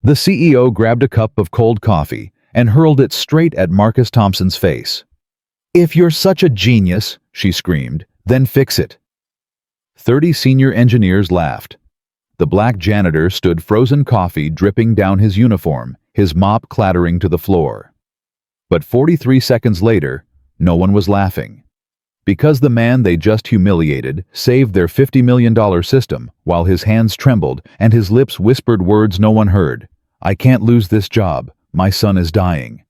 The CEO grabbed a cup of cold coffee and hurled it straight at Marcus Thompson's face. "If you're such a genius," she screamed, "then fix it." 30 senior engineers laughed. The black janitor stood frozen coffee dripping down his uniform, his mop clattering to the floor. But 43 seconds later, no one was laughing. Because the man they just humiliated saved their $50 million system while his hands trembled and his lips whispered words no one heard. "I can't lose this job. My son is dying."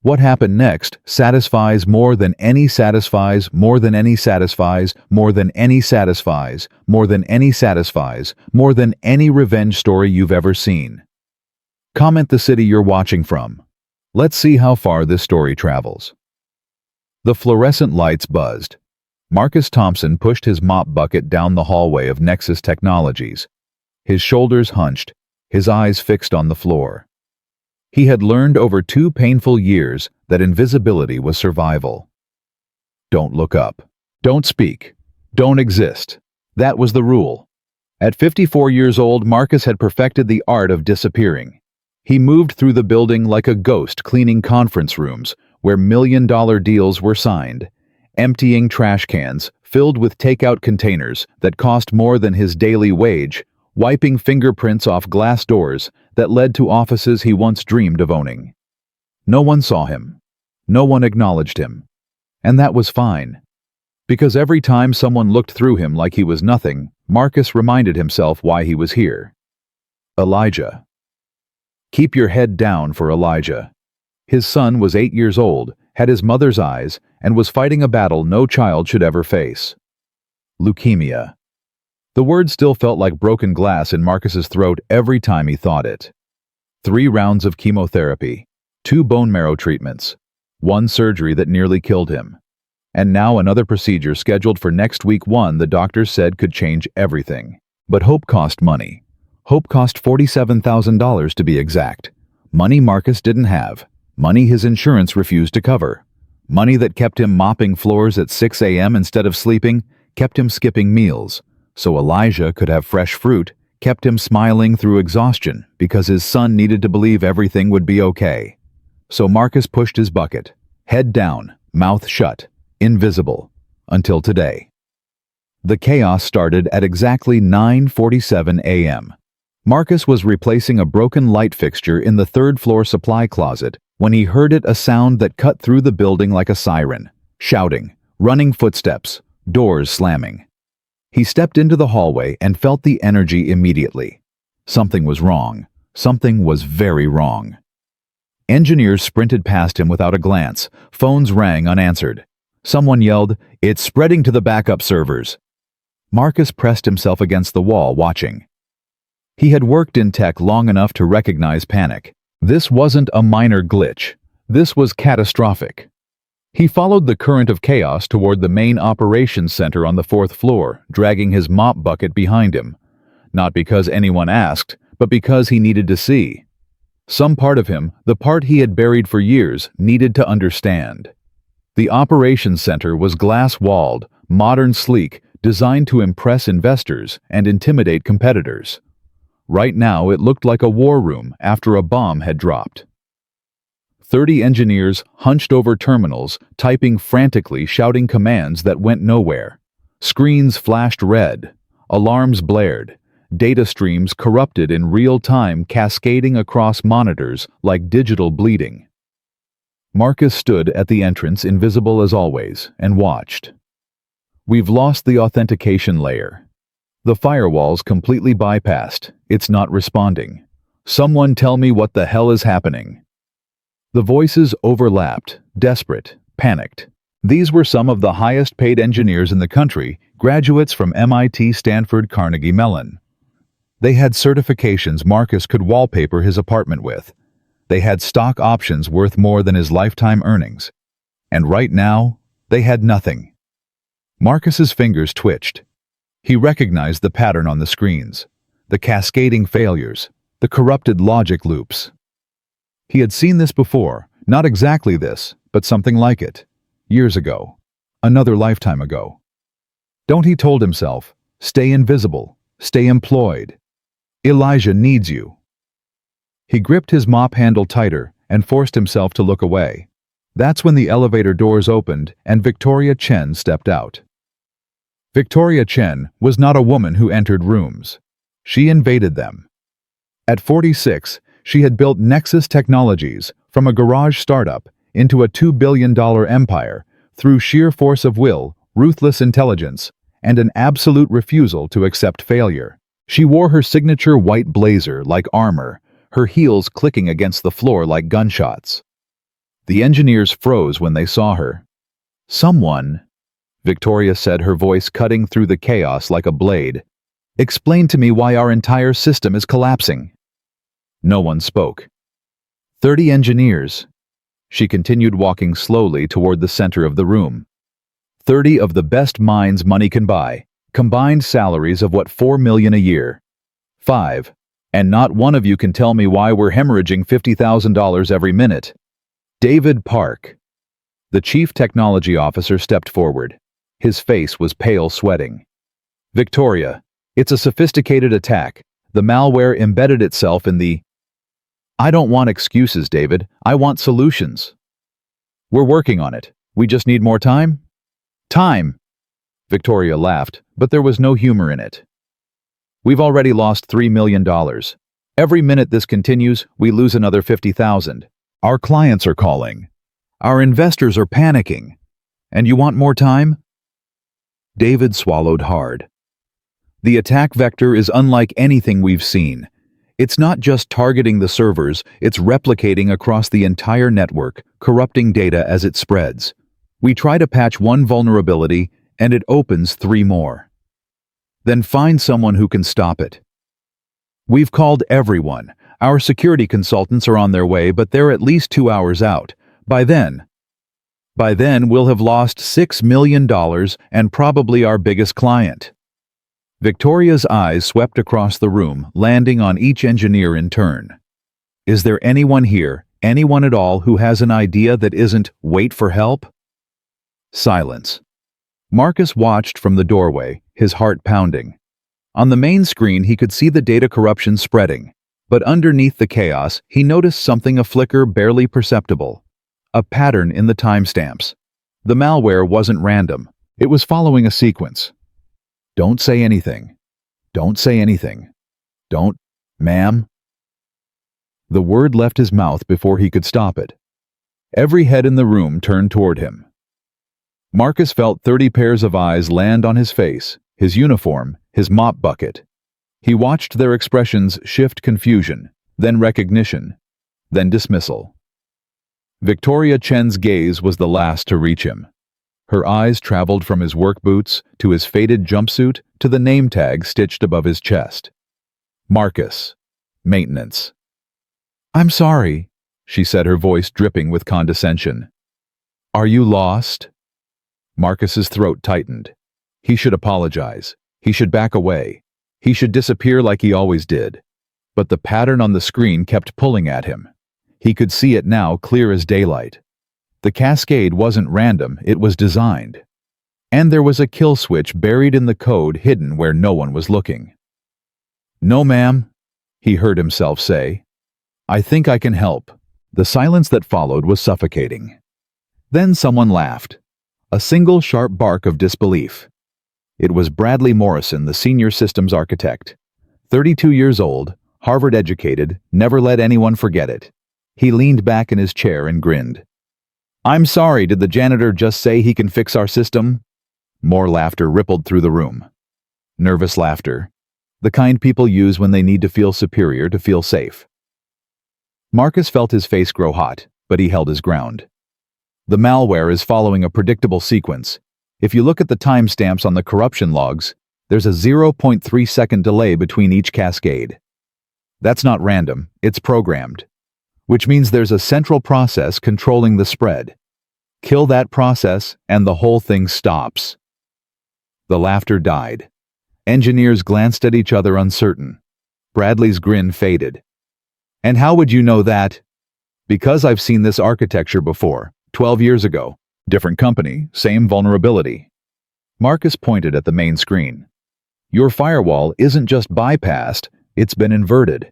What happened next satisfies more than any satisfies, more than any satisfies, more than any satisfies, more than any satisfies, more than any revenge story you've ever seen. Comment the city you're watching from. Let's see how far this story travels. The fluorescent lights buzzed. Marcus Thompson pushed his mop bucket down the hallway of Nexus Technologies. His shoulders hunched, his eyes fixed on the floor. He had learned over 2 painful years that invisibility was survival. Don't look up. Don't speak. Don't exist. That was the rule. At 54 years old, Marcus had perfected the art of disappearing. He moved through the building like a ghost cleaning conference rooms where million-dollar deals were signed, emptying trash cans filled with takeout containers that cost more than his daily wage, wiping fingerprints off glass doors that led to offices he once dreamed of owning. No one saw him. No one acknowledged him. And that was fine. Because every time someone looked through him like he was nothing, Marcus reminded himself why he was here. Elijah. Keep your head down for Elijah. His son was 8 years old, had his mother's eyes, and was fighting a battle no child should ever face. Leukemia. The word still felt like broken glass in Marcus's throat every time he thought it. 3 rounds of chemotherapy, 2 bone marrow treatments, 1 surgery that nearly killed him. And now another procedure scheduled for next week, one the doctors said could change everything. But hope cost money. Hope cost $47,000 to be exact. Money Marcus didn't have. Money his insurance refused to cover. Money that kept him mopping floors at 6 a.m. instead of sleeping, kept him skipping meals, so Elijah could have fresh fruit, kept him smiling through exhaustion because his son needed to believe everything would be okay. So Marcus pushed his bucket, head down, mouth shut, invisible, until today. The chaos started at exactly 9:47 a.m. Marcus was replacing a broken light fixture in the 3rd floor supply closet when he heard a sound that cut through the building like a siren. Shouting, running footsteps, doors slamming. He stepped into the hallway and felt the energy immediately. Something was wrong. Something was very wrong. Engineers sprinted past him without a glance. Phones rang unanswered. Someone yelled, "It's spreading to the backup servers." Marcus pressed himself against the wall, watching. He had worked in tech long enough to recognize panic. This wasn't a minor glitch. This was catastrophic. He followed the current of chaos toward the main operations center on the 4th floor, dragging his mop bucket behind him. Not because anyone asked, but because he needed to see. Some part of him, the part he had buried for years, needed to understand. The operations center was glass-walled, modern, sleek, designed to impress investors and intimidate competitors. Right now, it looked like a war room after a bomb had dropped. 30 engineers hunched over terminals, typing frantically, shouting commands that went nowhere. Screens flashed red. Alarms blared. Data streams corrupted in real time, cascading across monitors like digital bleeding. Marcus stood at the entrance, invisible as always, and watched. We've lost the authentication layer. The firewall's completely bypassed. It's not responding. Someone tell me what the hell is happening. The voices overlapped, desperate, panicked. These were some of the highest-paid engineers in the country, graduates from MIT, Stanford, Carnegie Mellon. They had certifications Marcus could wallpaper his apartment with. They had stock options worth more than his lifetime earnings. And right now, they had nothing. Marcus's fingers twitched. He recognized the pattern on the screens, the cascading failures, the corrupted logic loops. He had seen this before, not exactly this, but something like it. Years ago. Another lifetime ago. Don't, he told himself, stay invisible, stay employed. Elijah needs you. He gripped his mop handle tighter and forced himself to look away. That's when the elevator doors opened and Victoria Chen stepped out. Victoria Chen was not a woman who entered rooms. She invaded them. At 46, she had built Nexus Technologies from a garage startup into a $2 billion empire through sheer force of will, ruthless intelligence, and an absolute refusal to accept failure. She wore her signature white blazer like armor, her heels clicking against the floor like gunshots. The engineers froze when they saw her. "Someone," Victoria said, her voice cutting through the chaos like a blade, "explain to me why our entire system is collapsing." No one spoke. 30 engineers. She continued walking slowly toward the center of the room. 30 of the best minds money can buy, combined salaries of what, 4 million a year. 5. And not one of you can tell me why we're hemorrhaging $50,000 every minute. David Park. The chief technology officer stepped forward. His face was pale sweating. "Victoria, it's a sophisticated attack. The malware embedded itself in the—" "I don't want excuses, David. I want solutions." "We're working on it. We just need more time?" "Time!" Victoria laughed, but there was no humor in it. "We've already lost $3 million. Every minute this continues, we lose another 50,000. Our clients are calling. Our investors are panicking. And you want more time?" David swallowed hard. The attack vector is unlike anything we've seen. It's not just targeting the servers, it's replicating across the entire network, corrupting data as it spreads. We try to patch one vulnerability, and it opens 3 more. Then find someone who can stop it. We've called everyone. Our security consultants are on their way, but they're at least 2 hours out. By then, we'll have lost $6 million and probably our biggest client. Victoria's eyes swept across the room, landing on each engineer in turn. Is there anyone here, anyone at all, who has an idea that isn't "wait for help"? Silence. Marcus watched from the doorway, his heart pounding. On the main screen he could see the data corruption spreading, but underneath the chaos he noticed something, a flicker barely perceptible. A pattern in the timestamps. The malware wasn't random. It was following a sequence. "Don't say anything. Don't say anything. Don't, ma'am." The word left his mouth before he could stop it. Every head in the room turned toward him. Marcus felt 30 pairs of eyes land on his face, his uniform, his mop bucket. He watched their expressions shift: confusion, then recognition, then dismissal. Victoria Chen's gaze was the last to reach him. Her eyes traveled from his work boots to his faded jumpsuit to the name tag stitched above his chest. Marcus. Maintenance. "I'm sorry," she said, her voice dripping with condescension. "Are you lost?" Marcus's throat tightened. He should apologize. He should back away. He should disappear like he always did. But the pattern on the screen kept pulling at him. He could see it now, clear as daylight. The cascade wasn't random, it was designed. And there was a kill switch buried in the code, hidden where no one was looking. "No, ma'am," he heard himself say. "I think I can help." The silence that followed was suffocating. Then someone laughed. A single sharp bark of disbelief. It was Bradley Morrison, the senior systems architect. 32 years old, Harvard-educated, never let anyone forget it. He leaned back in his chair and grinned. "I'm sorry, did the janitor just say he can fix our system?" More laughter rippled through the room. Nervous laughter. The kind people use when they need to feel superior, to feel safe. Marcus felt his face grow hot, but he held his ground. The malware is following a predictable sequence. If you look at the timestamps on the corruption logs, there's a 0.3-second delay between each cascade. That's not random, it's programmed. Which means there's a central process controlling the spread. Kill that process, and the whole thing stops. The laughter died. Engineers glanced at each other, uncertain. Bradley's grin faded. "And how would you know that?" "Because I've seen this architecture before, 12 years ago. Different company, same vulnerability." Marcus pointed at the main screen. "Your firewall isn't just bypassed, it's been inverted."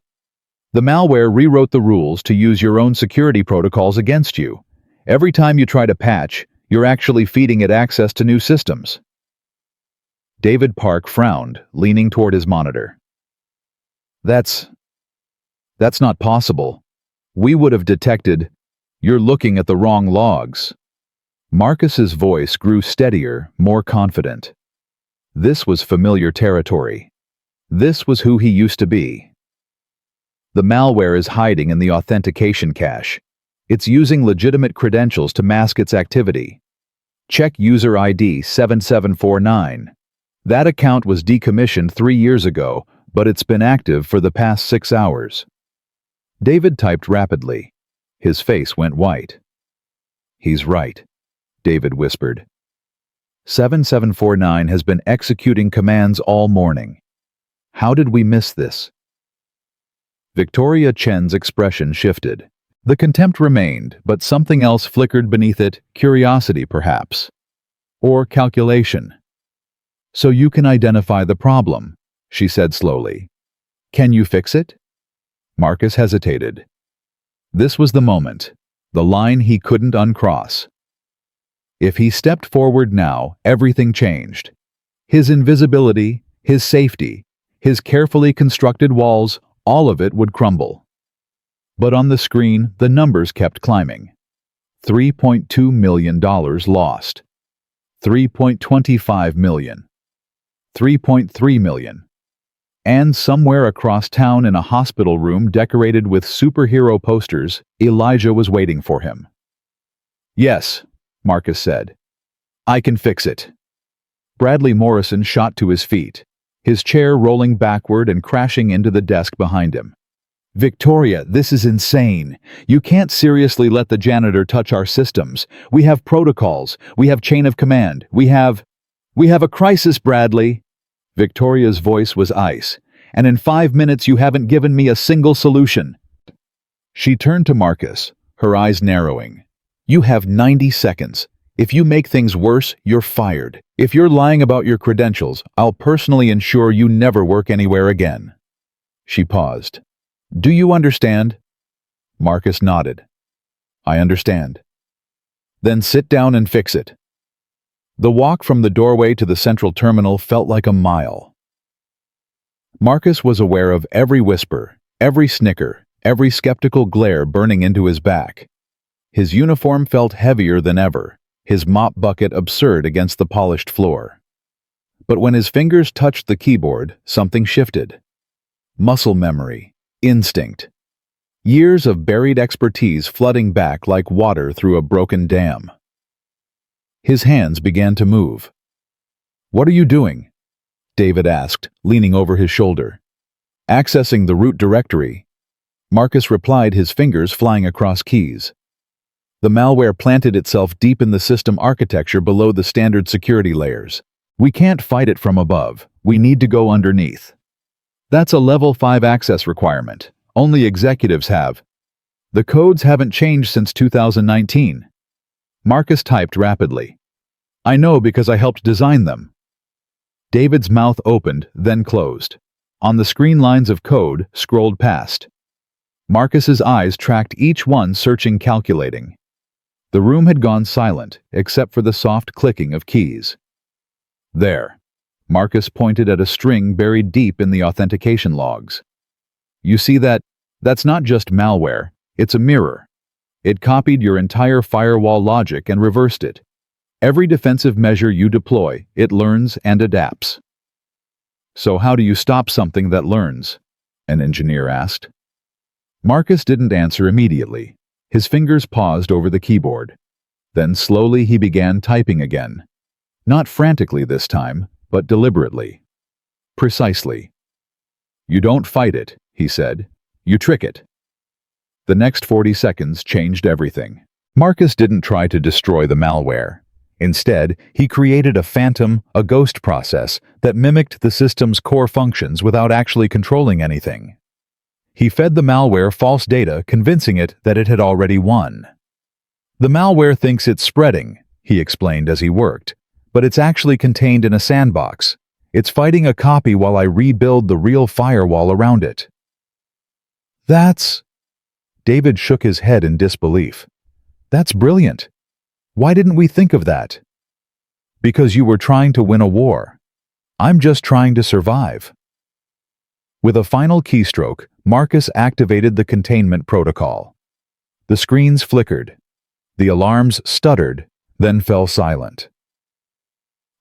The malware rewrote the rules to use your own security protocols against you. Every time you try to patch, you're actually feeding it access to new systems. David Park frowned, leaning toward his monitor. That's not possible. We would have detected. You're looking at the wrong logs. Marcus's voice grew steadier, more confident. This was familiar territory. This was who he used to be. The malware is hiding in the authentication cache. It's using legitimate credentials to mask its activity. Check user ID 7749. That account was decommissioned 3 years ago, but it's been active for the past 6 hours. David typed rapidly. His face went white. He's right, David whispered. 7749 has been executing commands all morning. How did we miss this? Victoria Chen's expression shifted. The contempt remained, but something else flickered beneath it, curiosity perhaps. Or calculation. So you can identify the problem, she said slowly. Can you fix it? Marcus hesitated. This was the moment, the line he couldn't uncross. If he stepped forward now, everything changed. His invisibility, his safety, his carefully constructed walls, all of it would crumble. But on the screen, the numbers kept climbing. $3.2 million lost. 3.25 million. 3.3 million. And somewhere across town in a hospital room decorated with superhero posters, Elijah was waiting for him. Yes, Marcus said. I can fix it. Bradley Morrison shot to his feet, his chair rolling backward and crashing into the desk behind him. Victoria, this is insane. You can't seriously let the janitor touch our systems. We have protocols. We have chain of command. We have a crisis, Bradley. Victoria's voice was ice. And in 5 minutes you haven't given me a single solution. She turned to Marcus, her eyes narrowing. You have 90 seconds. If you make things worse, you're fired. If you're lying about your credentials, I'll personally ensure you never work anywhere again. She paused. Do you understand? Marcus nodded. I understand. Then sit down and fix it. The walk from the doorway to the central terminal felt like a mile. Marcus was aware of every whisper, every snicker, every skeptical glare burning into his back. His uniform felt heavier than ever, his mop bucket absurd against the polished floor. But when his fingers touched the keyboard, something shifted. Muscle memory, instinct. Years of buried expertise flooding back like water through a broken dam. His hands began to move. What are you doing? David asked, leaning over his shoulder. Accessing the root directory. Marcus replied, his fingers flying across keys. The malware planted itself deep in the system architecture below the standard security layers. We can't fight it from above. We need to go underneath. That's a level 5 access requirement. Only executives have. The codes haven't changed since 2019. Marcus typed rapidly. I know because I helped design them. David's mouth opened, then closed. On the screen, lines of code scrolled past. Marcus's eyes tracked each one, searching, calculating. The room had gone silent, except for the soft clicking of keys. There. Marcus pointed at a string buried deep in the authentication logs. You see that? That's not just malware, it's a mirror. It copied your entire firewall logic and reversed it. Every defensive measure you deploy, it learns and adapts. So how do you stop something that learns? An engineer asked. Marcus didn't answer immediately. His fingers paused over the keyboard. Then slowly he began typing again. Not frantically this time, but deliberately. Precisely. You don't fight it, he said. You trick it. The next 40 seconds changed everything. Marcus didn't try to destroy the malware. Instead, he created a phantom, a ghost process that mimicked the system's core functions without actually controlling anything. He fed the malware false data, convincing it that it had already won. The malware thinks it's spreading, he explained as he worked, but it's actually contained in a sandbox. It's fighting a copy while I rebuild the real firewall around it. That's... David shook his head in disbelief. That's brilliant. Why didn't we think of that? Because you were trying to win a war. I'm just trying to survive. With a final keystroke, Marcus activated the containment protocol. The screens flickered. The alarms stuttered, then fell silent.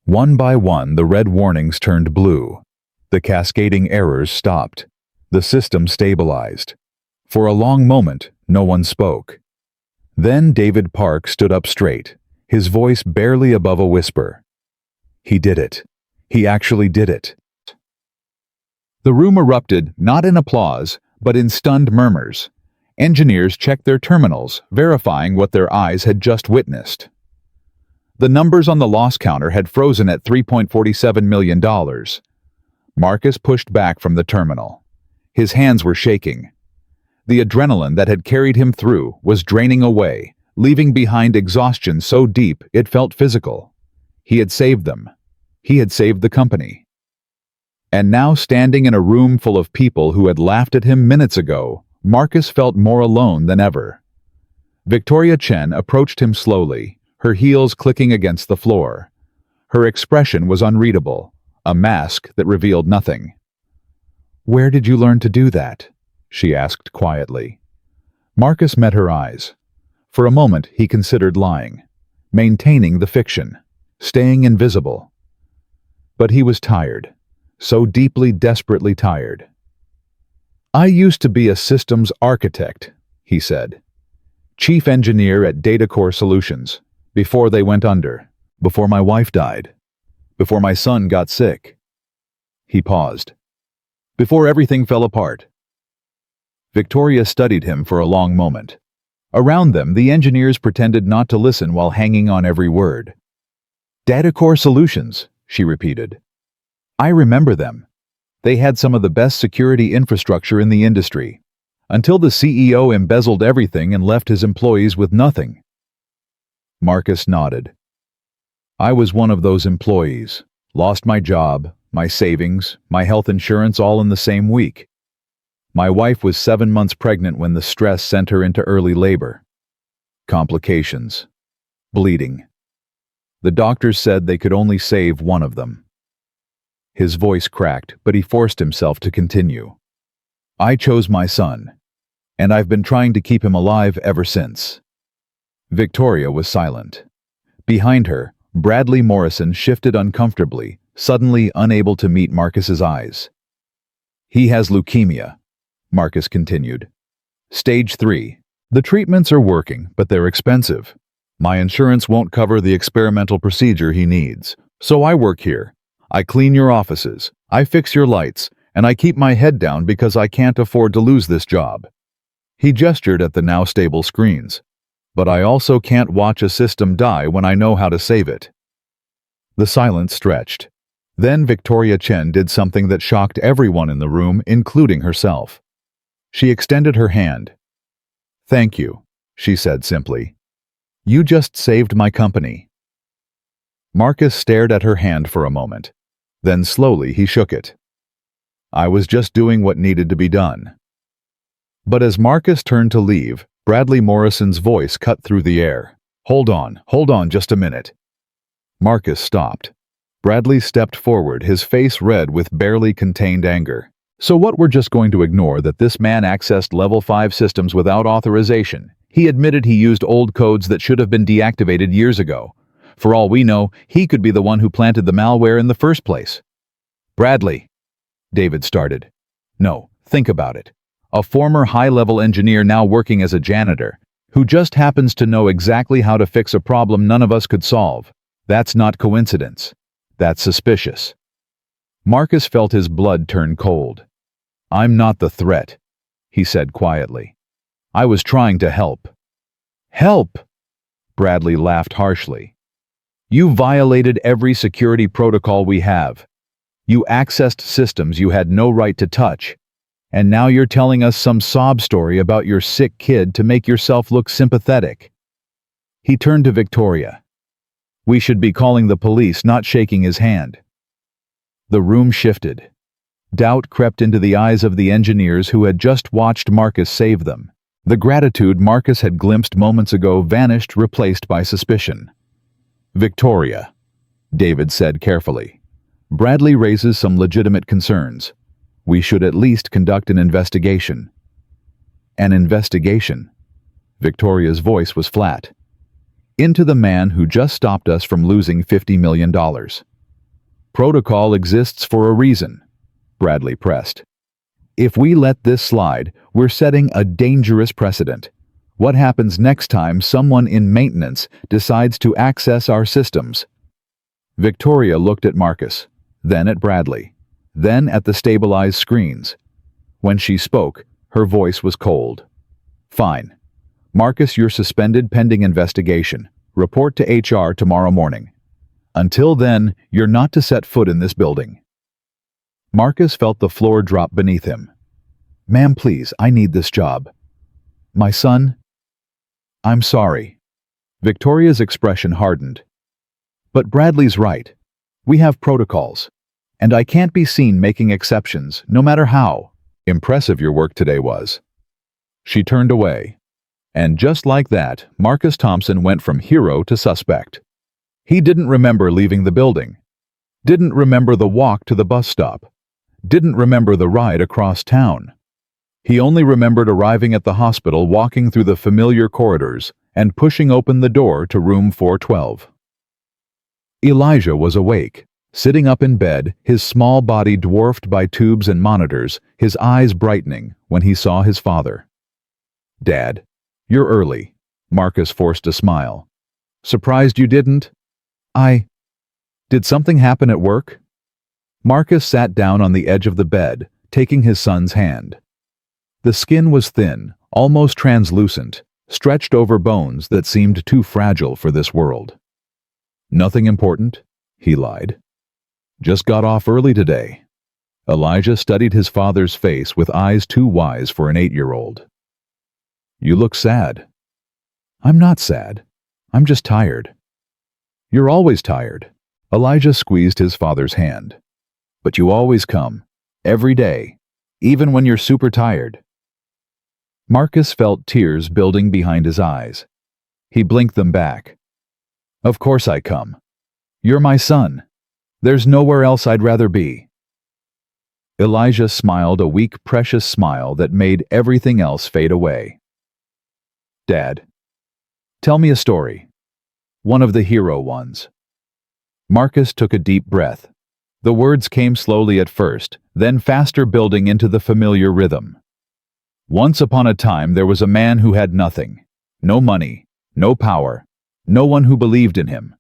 One by one, the red warnings turned blue. The cascading errors stopped. The system stabilized. For a long moment, no one spoke. Then David Park stood up straight, his voice barely above a whisper. He did it. He actually did it. The room erupted, not in applause, but in stunned murmurs. Engineers checked their terminals, verifying what their eyes had just witnessed. The numbers on the loss counter had frozen at $3.47 million. Marcus pushed back from the terminal. His hands were shaking. The adrenaline that had carried him through was draining away, leaving behind exhaustion so deep it felt physical. He had saved them. He had saved the company. And now, standing in a room full of people who had laughed at him minutes ago, Marcus felt more alone than ever. Victoria Chen approached him slowly, her heels clicking against the floor. Her expression was unreadable, a mask that revealed nothing. "Where did you learn to do that?" she asked quietly. Marcus met her eyes. For a moment he considered lying, maintaining the fiction, staying invisible. But he was tired, so deeply, desperately tired. "I used to be a systems architect," he said. "Chief engineer at DataCore Solutions, before they went under, before my wife died, before my son got sick." He paused. "Before everything fell apart." Victoria studied him for a long moment. Around them, the engineers pretended not to listen while hanging on every word. "DataCore Solutions," she repeated. "I remember them. They had some of the best security infrastructure in the industry, until the CEO embezzled everything and left his employees with nothing." Marcus nodded. "I was one of those employees. Lost my job, my savings, my health insurance all in the same week. My wife was 7 months pregnant when the stress sent her into early labor. Complications. Bleeding. The doctors said they could only save one of them." His voice cracked, but he forced himself to continue. "I chose my son, and I've been trying to keep him alive ever since." Victoria was silent. Behind her, Bradley Morrison shifted uncomfortably, suddenly unable to meet Marcus's eyes. "He has leukemia," Marcus continued. "Stage 3. The treatments are working, but they're expensive. My insurance won't cover the experimental procedure he needs, so I work here. I clean your offices, I fix your lights, and I keep my head down because I can't afford to lose this job." He gestured at the now stable screens. "But I also can't watch a system die when I know how to save it." The silence stretched. Then Victoria Chen did something that shocked everyone in the room, including herself. She extended her hand. "Thank you," she said simply. "You just saved my company." Marcus stared at her hand for a moment. Then slowly he shook it. "I was just doing what needed to be done." But as Marcus turned to leave, Bradley Morrison's voice cut through the air. Hold on just a minute." Marcus stopped. Bradley stepped forward, his face red with barely contained anger. "So what, we're just going to ignore that this man accessed level 5 systems without authorization? He admitted he used old codes that should have been deactivated years ago. For all we know, he could be the one who planted the malware in the first place." "Bradley," David started. "No, think about it. A former high-level engineer now working as a janitor, who just happens to know exactly how to fix a problem none of us could solve. That's not coincidence. That's suspicious." Marcus felt his blood turn cold. "I'm not the threat," he said quietly. "I was trying to help." "Help?" Bradley laughed harshly. "You violated every security protocol we have. You accessed systems you had no right to touch. And now you're telling us some sob story about your sick kid to make yourself look sympathetic." He turned to Victoria. "We should be calling the police, not shaking his hand." The room shifted. Doubt crept into the eyes of the engineers who had just watched Marcus save them. The gratitude Marcus had glimpsed moments ago vanished, replaced by suspicion. "Victoria," David said carefully. "Bradley raises some legitimate concerns. We should at least conduct an investigation." "An investigation?" Victoria's voice was flat. "Into the man who just stopped us from losing $50 million. Protocol exists for a reason," Bradley pressed. "If we let this slide, we're setting a dangerous precedent. What happens next time someone in maintenance decides to access our systems?" Victoria looked at Marcus, then at Bradley, then at the stabilized screens. When she spoke, her voice was cold. "Fine. Marcus, you're suspended pending investigation. Report to HR tomorrow morning. Until then, you're not to set foot in this building." Marcus felt the floor drop beneath him. "Ma'am, please, I need this job. My son?" "I'm sorry." Victoria's expression hardened. "But Bradley's right. We have protocols. And I can't be seen making exceptions, no matter how impressive your work today was." She turned away. And just like that, Marcus Thompson went from hero to suspect. He didn't remember leaving the building. Didn't remember the walk to the bus stop. Didn't remember the ride across town. He only remembered arriving at the hospital, walking through the familiar corridors, and pushing open the door to room 412. Elijah was awake, sitting up in bed, his small body dwarfed by tubes and monitors, his eyes brightening when he saw his father. "Dad, you're early." Marcus forced a smile. "Surprised you didn't?" Did something happen at work?" Marcus sat down on the edge of the bed, taking his son's hand. The skin was thin, almost translucent, stretched over bones that seemed too fragile for this world. "Nothing important," he lied. "Just got off early today." Elijah studied his father's face with eyes too wise for an 8-year-old. "You look sad." "I'm not sad. I'm just tired." "You're always tired." Elijah squeezed his father's hand. "But you always come. Every day. Even when you're super tired." Marcus felt tears building behind his eyes. He blinked them back. "Of course I come. You're my son. There's nowhere else I'd rather be." Elijah smiled a weak, precious smile that made everything else fade away. "Dad, tell me a story. One of the hero ones." Marcus took a deep breath. The words came slowly at first, then faster, building into the familiar rhythm. "Once upon a time there was a man who had nothing. No money, no power, no one who believed in him.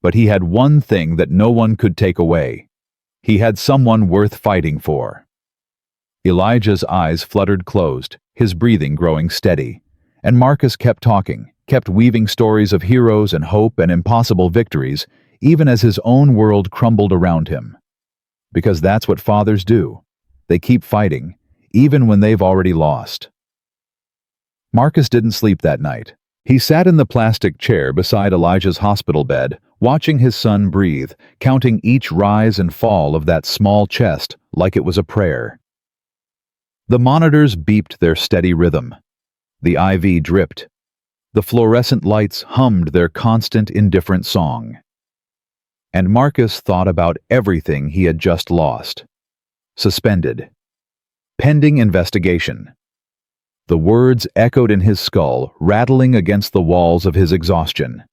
But he had one thing that no one could take away. He had someone worth fighting for." Elijah's eyes fluttered closed, his breathing growing steady. And Marcus kept talking, kept weaving stories of heroes and hope and impossible victories, even as his own world crumbled around him. Because that's what fathers do. They keep fighting, even when they've already lost. Marcus didn't sleep that night. He sat in the plastic chair beside Elijah's hospital bed, watching his son breathe, counting each rise and fall of that small chest like it was a prayer. The monitors beeped their steady rhythm. The IV dripped. The fluorescent lights hummed their constant, indifferent song. And Marcus thought about everything he had just lost. Suspended. Pending investigation. The words echoed in his skull, rattling against the walls of his exhaustion.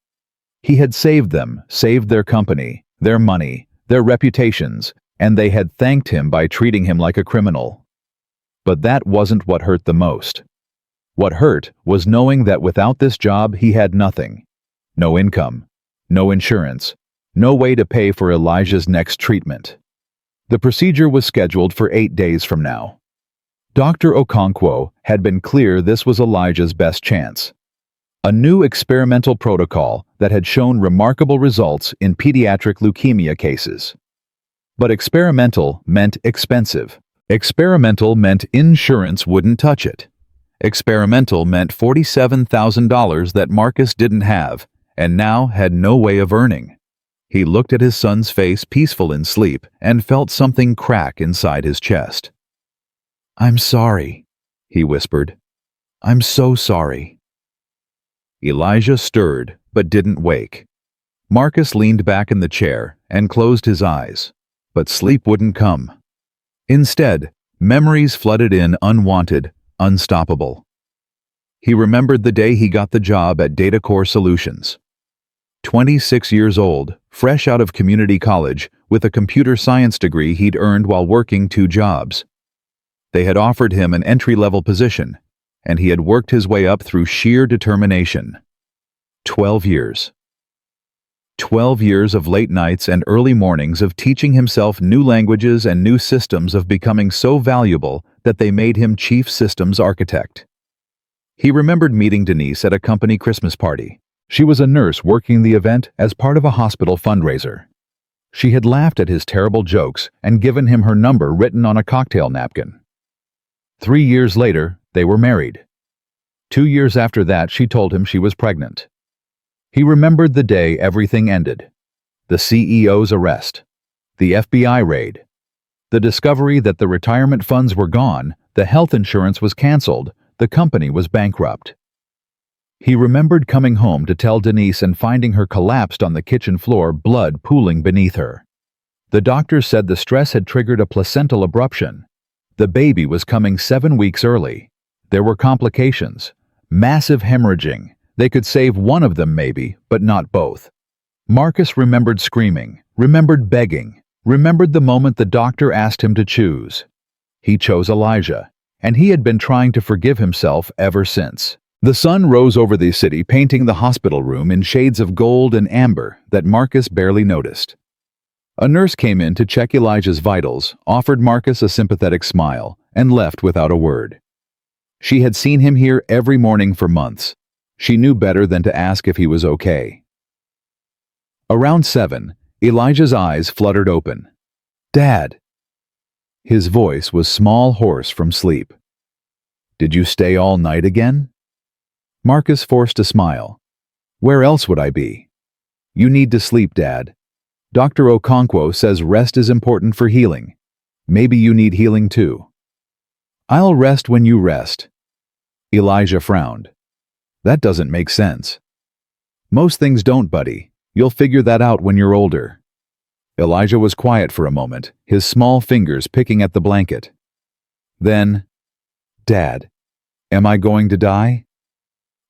He had saved them, saved their company, their money, their reputations, and they had thanked him by treating him like a criminal. But that wasn't what hurt the most. What hurt was knowing that without this job he had nothing. No income, no insurance, no way to pay for Elijah's next treatment. The procedure was scheduled for 8 days from now. Dr. Okonkwo had been clear this was Elijah's best chance. A new experimental protocol that had shown remarkable results in pediatric leukemia cases. But experimental meant expensive. Experimental meant insurance wouldn't touch it. Experimental meant $47,000 that Marcus didn't have, and now had no way of earning. He looked at his son's face, peaceful in sleep, and felt something crack inside his chest. "I'm sorry," he whispered. "I'm so sorry." Elijah stirred, but didn't wake. Marcus leaned back in the chair and closed his eyes, but sleep wouldn't come. Instead, memories flooded in, unwanted, unstoppable. He remembered the day he got the job at Data Core Solutions. 26 years old, fresh out of community college, with a computer science degree he'd earned while working 2 jobs. They had offered him an entry-level position, and he had worked his way up through sheer determination. 12 years. 12 years of late nights and early mornings of teaching himself new languages and new systems, of becoming so valuable that they made him chief systems architect. He remembered meeting Denise at a company Christmas party. She was a nurse working the event as part of a hospital fundraiser. She had laughed at his terrible jokes and given him her number written on a cocktail napkin. 3 years later, they were married. 2 years after that, she told him she was pregnant. He remembered the day everything ended. The CEO's arrest. The FBI raid. The discovery that the retirement funds were gone, the health insurance was canceled, the company was bankrupt. He remembered coming home to tell Denise and finding her collapsed on the kitchen floor, blood pooling beneath her. The doctors said the stress had triggered a placental abruption. The baby was coming 7 weeks early. There were complications. Massive hemorrhaging. They could save one of them maybe, but not both. Marcus remembered screaming, remembered begging, remembered the moment the doctor asked him to choose. He chose Elijah, and he had been trying to forgive himself ever since. The sun rose over the city, painting the hospital room in shades of gold and amber that Marcus barely noticed. A nurse came in to check Elijah's vitals, offered Marcus a sympathetic smile, and left without a word. She had seen him here every morning for months. She knew better than to ask if he was okay. Around 7, Elijah's eyes fluttered open. "Dad." His voice was small, hoarse from sleep. "Did you stay all night again?" Marcus forced a smile. "Where else would I be?" "You need to sleep, Dad. Dr. Okonkwo says rest is important for healing. Maybe you need healing too." "I'll rest when you rest." Elijah frowned. "That doesn't make sense." "Most things don't, buddy. You'll figure that out when you're older." Elijah was quiet for a moment, his small fingers picking at the blanket. Then, "Dad, am I going to die?"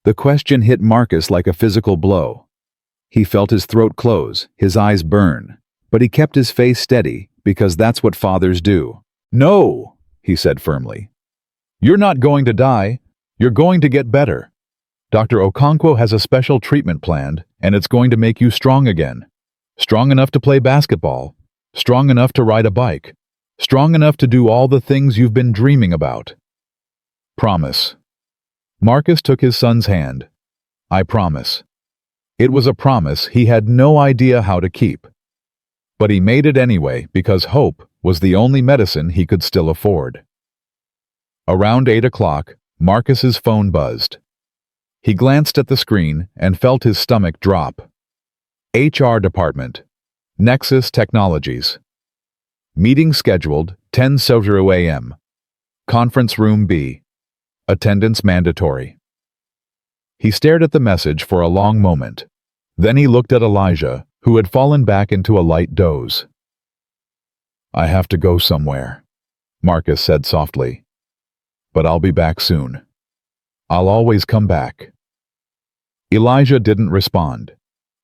The question hit Marcus like a physical blow. He felt his throat close, his eyes burn, but he kept his face steady because that's what fathers do. "No," he said firmly. "You're not going to die. You're going to get better. Dr. Okonkwo has a special treatment planned, and it's going to make you strong again. Strong enough to play basketball, strong enough to ride a bike, strong enough to do all the things you've been dreaming about. Promise." Marcus took his son's hand. "I promise." It was a promise he had no idea how to keep. But he made it anyway because hope was the only medicine he could still afford. Around 8 o'clock, Marcus's phone buzzed. He glanced at the screen and felt his stomach drop. HR Department. Nexus Technologies. Meeting scheduled 10:00 a.m. Conference Room B. Attendance mandatory. He stared at the message for a long moment. Then he looked at Elijah, who had fallen back into a light doze. "I have to go somewhere," Marcus said softly. "But I'll be back soon. I'll always come back." Elijah didn't respond.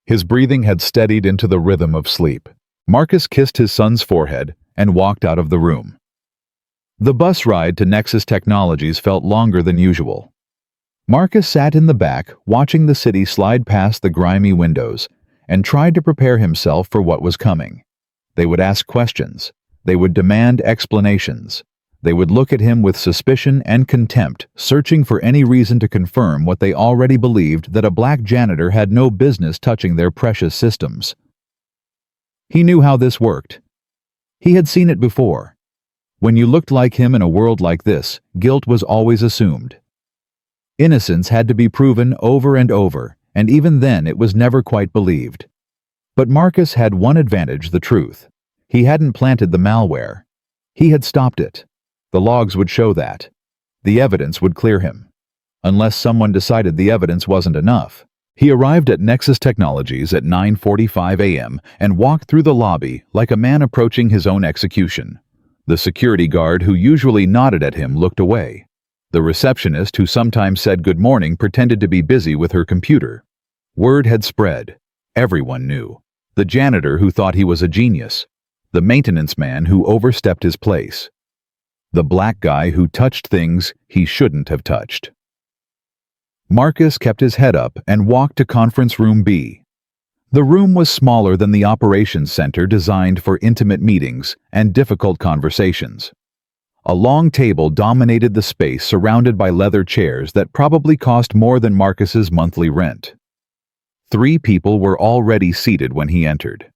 His breathing had steadied into the rhythm of sleep. Marcus kissed his son's forehead and walked out of the room. The bus ride to Nexus Technologies felt longer than usual. Marcus sat in the back, watching the city slide past the grimy windows, and tried to prepare himself for what was coming. They would ask questions. They would demand explanations. They would look at him with suspicion and contempt, searching for any reason to confirm what they already believed, that a black janitor had no business touching their precious systems. He knew how this worked. He had seen it before. When you looked like him in a world like this, guilt was always assumed. Innocence had to be proven over and over, and even then it was never quite believed. But Marcus had one advantage: the truth. He hadn't planted the malware. He had stopped it. The logs would show that. The evidence would clear him. Unless someone decided the evidence wasn't enough. He arrived at Nexus Technologies at 9:45 a.m. and walked through the lobby like a man approaching his own execution. The security guard who usually nodded at him looked away. The receptionist who sometimes said good morning pretended to be busy with her computer. Word had spread. Everyone knew. The janitor who thought he was a genius. The maintenance man who overstepped his place. The black guy who touched things he shouldn't have touched. Marcus kept his head up and walked to conference room B. The room was smaller than the operations center, designed for intimate meetings and difficult conversations. A long table dominated the space, surrounded by leather chairs that probably cost more than Marcus's monthly rent. 3 people were already seated when he entered.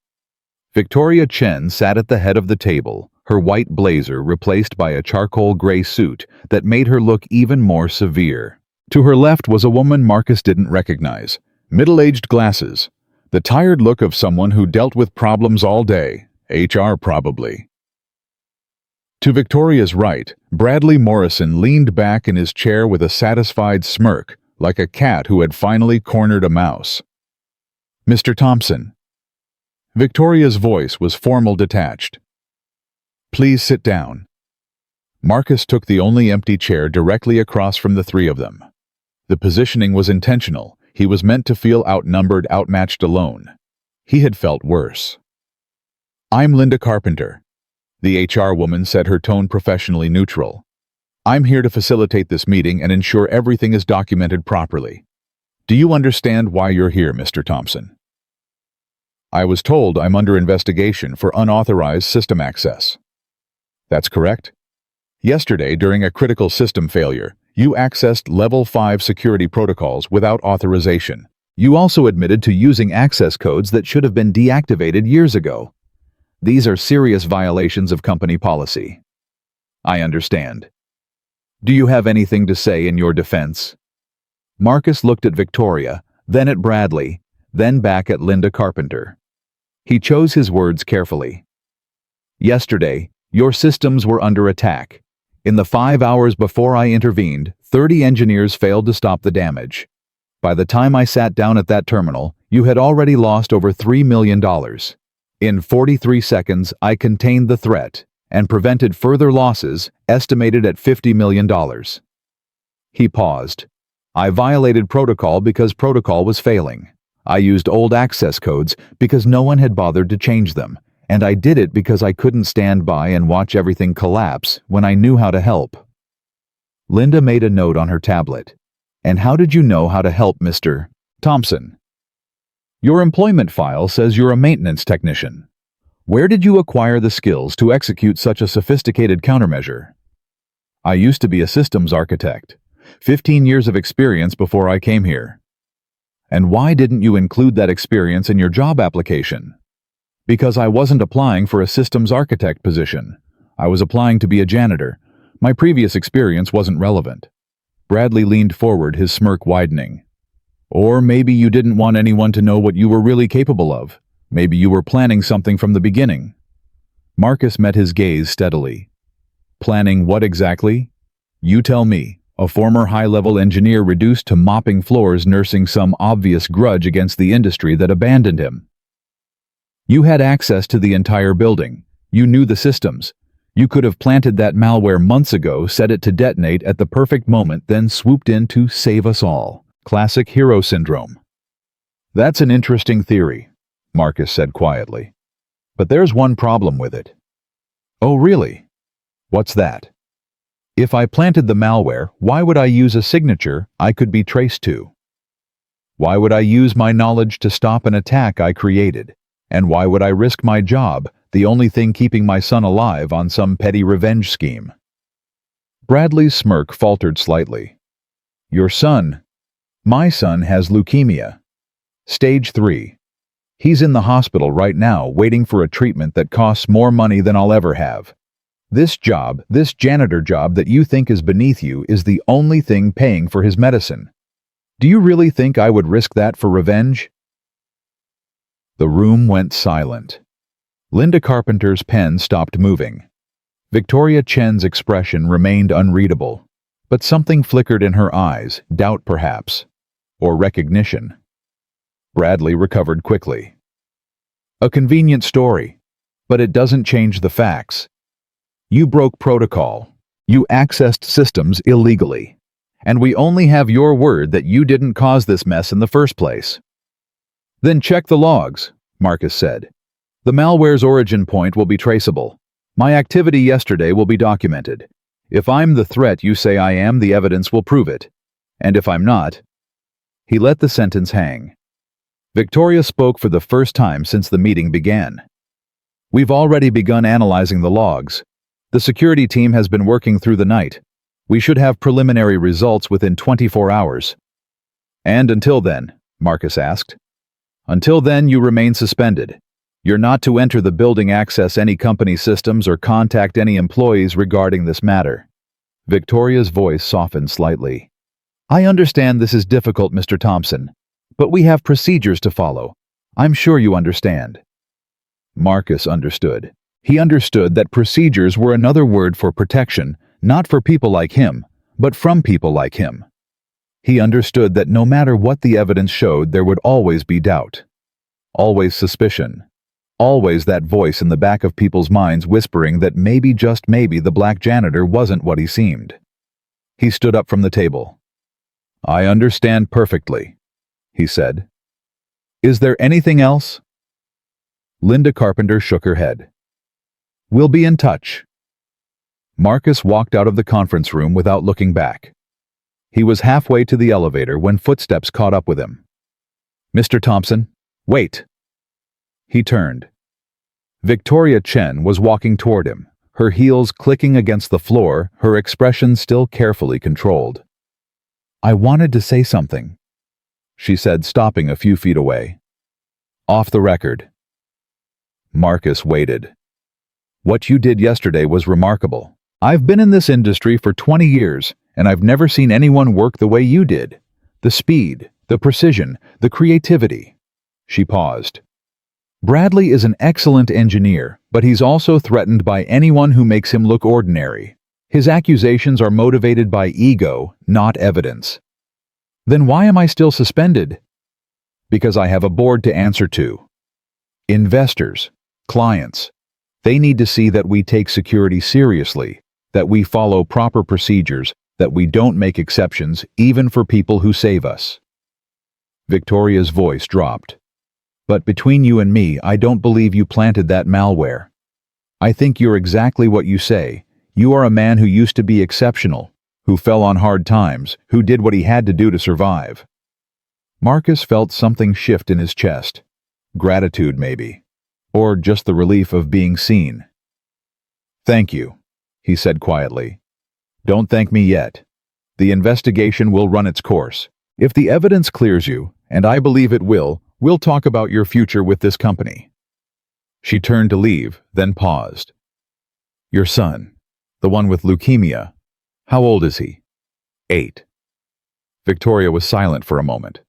Victoria Chen sat at the head of the table, her white blazer replaced by a charcoal gray suit that made her look even more severe. To her left was a woman Marcus didn't recognize. Middle-aged glasses. The tired look of someone who dealt with problems all day. HR probably. To Victoria's right, Bradley Morrison leaned back in his chair with a satisfied smirk, like a cat who had finally cornered a mouse. "Mr. Thompson." Victoria's voice was formal, detached. "Please sit down." Marcus took the only empty chair directly across from the 3 of them. The positioning was intentional. He was meant to feel outnumbered, outmatched, alone. He had felt worse. "I'm Linda Carpenter," the HR woman said, her tone professionally neutral. "I'm here to facilitate this meeting and ensure everything is documented properly. Do you understand why you're here, Mr. Thompson?" "I was told I'm under investigation for unauthorized system access." "That's correct. Yesterday, during a critical system failure, you accessed Level 5 security protocols without authorization. You also admitted to using access codes that should have been deactivated years ago. These are serious violations of company policy." "I understand. Do you have anything to say in your defense?" Marcus looked at Victoria, then at Bradley, then back at Linda Carpenter. He chose his words carefully. "Yesterday, your systems were under attack. In the 5 hours before I intervened, 30 engineers failed to stop the damage. By the time I sat down at that terminal, you had already lost over $3 million. In 43 seconds, I contained the threat and prevented further losses, estimated at $50 million. He paused. "I violated protocol because protocol was failing. I used old access codes because no one had bothered to change them. And I did it because I couldn't stand by and watch everything collapse when I knew how to help." Linda made a note on her tablet. "And how did you know how to help, Mr. Thompson?" "Your employment file says you're a maintenance technician. Where did you acquire the skills to execute such a sophisticated countermeasure?" "I used to be a systems architect. 15 years of experience before I came here." "And why didn't you include that experience in your job application?" "Because I wasn't applying for a systems architect position. I was applying to be a janitor. My previous experience wasn't relevant." Bradley leaned forward, his smirk widening. "Or maybe you didn't want anyone to know what you were really capable of. Maybe you were planning something from the beginning." Marcus met his gaze steadily. "Planning what exactly? You tell me, a former high-level engineer reduced to mopping floors, nursing some obvious grudge against the industry that abandoned him. You had access to the entire building. You knew the systems. You could have planted that malware months ago, set it to detonate at the perfect moment, then swooped in to save us all. Classic hero syndrome." "That's an interesting theory," Marcus said quietly. "But there's one problem with it." "Oh, really? What's that?" "If I planted the malware, why would I use a signature I could be traced to? Why would I use my knowledge to stop an attack I created? And why would I risk my job, the only thing keeping my son alive, on some petty revenge scheme?" Bradley's smirk faltered slightly. "Your son? My son has leukemia. Stage 3. He's in the hospital right now, waiting for a treatment that costs more money than I'll ever have. This job, this janitor job that you think is beneath you, is the only thing paying for his medicine. Do you really think I would risk that for revenge?" The room went silent. Linda Carpenter's pen stopped moving. Victoria Chen's expression remained unreadable, but something flickered in her eyes, doubt perhaps, or recognition. Bradley recovered quickly. A convenient story, but it doesn't change the facts. You broke protocol. You accessed systems illegally. And we only have your word that you didn't cause this mess in the first place. Then check the logs, Marcus said. The malware's origin point will be traceable. My activity yesterday will be documented. If I'm the threat you say I am, the evidence will prove it. And if I'm not... He let the sentence hang. Victoria spoke for the first time since the meeting began. We've already begun analyzing the logs. The security team has been working through the night. We should have preliminary results within 24 hours. And until then, Marcus asked. Until then, you remain suspended. You're not to enter the building, access any company systems, or contact any employees regarding this matter. Victoria's voice softened slightly. I understand this is difficult, Mr. Thompson, but we have procedures to follow. I'm sure you understand. Marcus understood. He understood that procedures were another word for protection, not for people like him, but from people like him. He understood that no matter what the evidence showed, there would always be doubt. Always suspicion. Always that voice in the back of people's minds whispering that maybe, just maybe, the black janitor wasn't what he seemed. He stood up from the table. I understand perfectly, he said. Is there anything else? Linda Carpenter shook her head. We'll be in touch. Marcus walked out of the conference room without looking back. He was halfway to the elevator when footsteps caught up with him. Mr. Thompson, wait. He turned. Victoria Chen was walking toward him, her heels clicking against the floor, her expression still carefully controlled. I wanted to say something, she said, stopping a few feet away. Off the record. Marcus waited. What you did yesterday was remarkable. I've been in this industry for 20 years, and I've never seen anyone work the way you did. The speed, the precision, the creativity. She paused. Bradley is an excellent engineer, but he's also threatened by anyone who makes him look ordinary. His accusations are motivated by ego, not evidence. Then why am I still suspended? Because I have a board to answer to. Investors, clients. They need to see that we take security seriously, that we follow proper procedures, that we don't make exceptions even for people who save us. Victoria's voice dropped. But between you and me, I don't believe you planted that malware. I think you're exactly what you say. You are a man who used to be exceptional, who fell on hard times, who did what he had to do to survive. Marcus felt something shift in his chest. Gratitude, maybe. Or just the relief of being seen. Thank you, he said quietly. Don't thank me yet. The investigation will run its course. If the evidence clears you, and I believe it will, we'll talk about your future with this company. She turned to leave, then paused. Your son, the one with leukemia, how old is he? 8. Victoria was silent for a moment.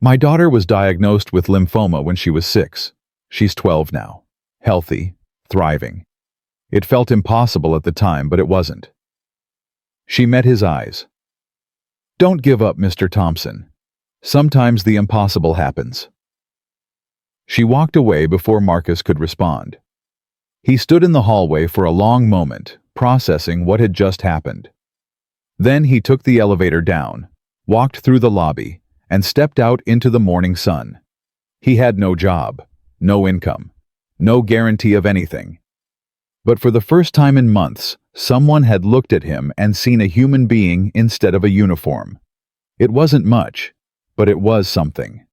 My daughter was diagnosed with lymphoma when she was 6. She's 12 now. Healthy, thriving. It felt impossible at the time, but it wasn't. She met his eyes. Don't give up, Mr. Thompson. Sometimes the impossible happens. She walked away before Marcus could respond. He stood in the hallway for a long moment, processing what had just happened. Then he took the elevator down, walked through the lobby, and stepped out into the morning sun. He had no job, no income, no guarantee of anything. But for the first time in months, someone had looked at him and seen a human being instead of a uniform. It wasn't much, but it was something.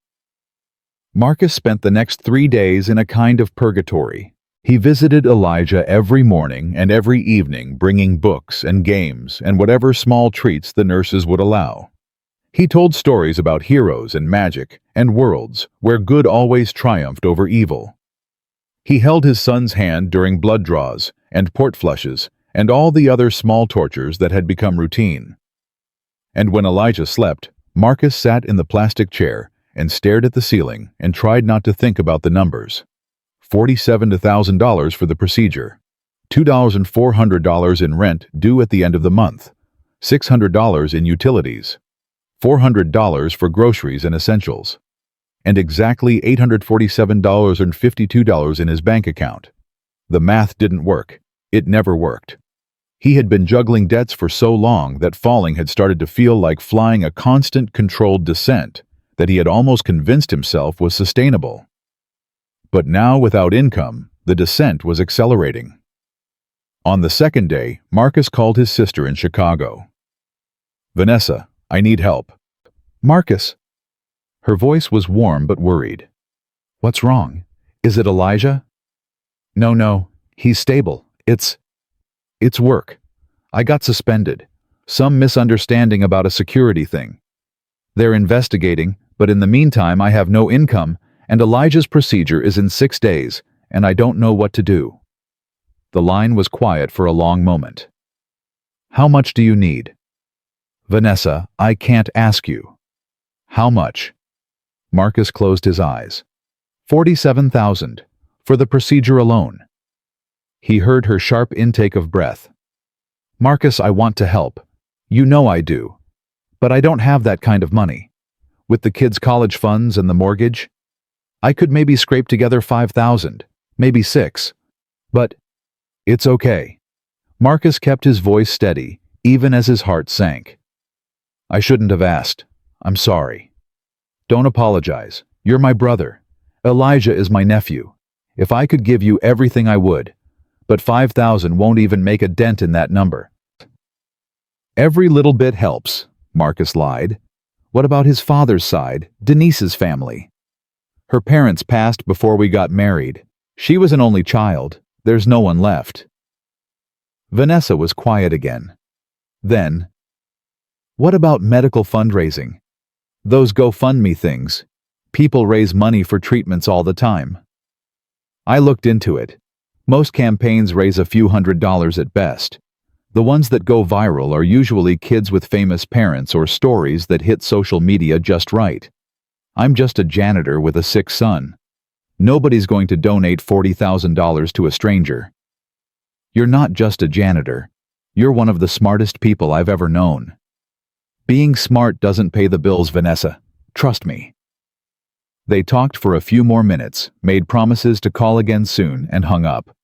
Marcus spent the next 3 days in a kind of purgatory. He visited Elijah every morning and every evening, bringing books and games and whatever small treats the nurses would allow. He told stories about heroes and magic and worlds where good always triumphed over evil. He held his son's hand during blood draws and port flushes and all the other small tortures that had become routine. And when Elijah slept, Marcus sat in the plastic chair and stared at the ceiling and tried not to think about the numbers. $47,000 to $1,000 for the procedure. $2,400 in rent due at the end of the month. $600 in utilities. $400 for groceries and essentials. And exactly $847.52 in his bank account. The math didn't work. It never worked. He had been juggling debts for so long that falling had started to feel like flying a constant, controlled descent that he had almost convinced himself was sustainable. But now, without income, the descent was accelerating. On the second day, Marcus called his sister in Chicago. "Vanessa, I need help." "Marcus." Her voice was warm but worried. "What's wrong? Is it Elijah?" No, he's stable. It's work. I got suspended. Some misunderstanding about a security thing. They're investigating, but in the meantime I have no income, and Elijah's procedure is in 6 days, and I don't know what to do." The line was quiet for a long moment. "How much do you need?" "Vanessa, I can't ask you." "How much?" Marcus closed his eyes. $47,000, for the procedure alone. He heard her sharp intake of breath. "Marcus, I want to help. You know I do. But I don't have that kind of money. With the kids' college funds and the mortgage, I could maybe scrape together 5,000, maybe 6. But it's okay." Marcus kept his voice steady, even as his heart sank. "I shouldn't have asked. I'm sorry." "Don't apologize. You're my brother. Elijah is my nephew. If I could give you everything, I would. But 5,000 won't even make a dent in that number." "Every little bit helps," Marcus lied. "What about his father's side, Denise's family?" "Her parents passed before we got married. She was an only child. There's no one left." Vanessa was quiet again. Then, "What about medical fundraising? Those GoFundMe things. People raise money for treatments all the time." "I looked into it. Most campaigns raise a few $100s at best. The ones that go viral are usually kids with famous parents or stories that hit social media just right. I'm just a janitor with a sick son. Nobody's going to donate $40,000 to a stranger." "You're not just a janitor. You're one of the smartest people I've ever known." "Being smart doesn't pay the bills, Vanessa. Trust me." They talked for a few more minutes, made promises to call again soon, and hung up.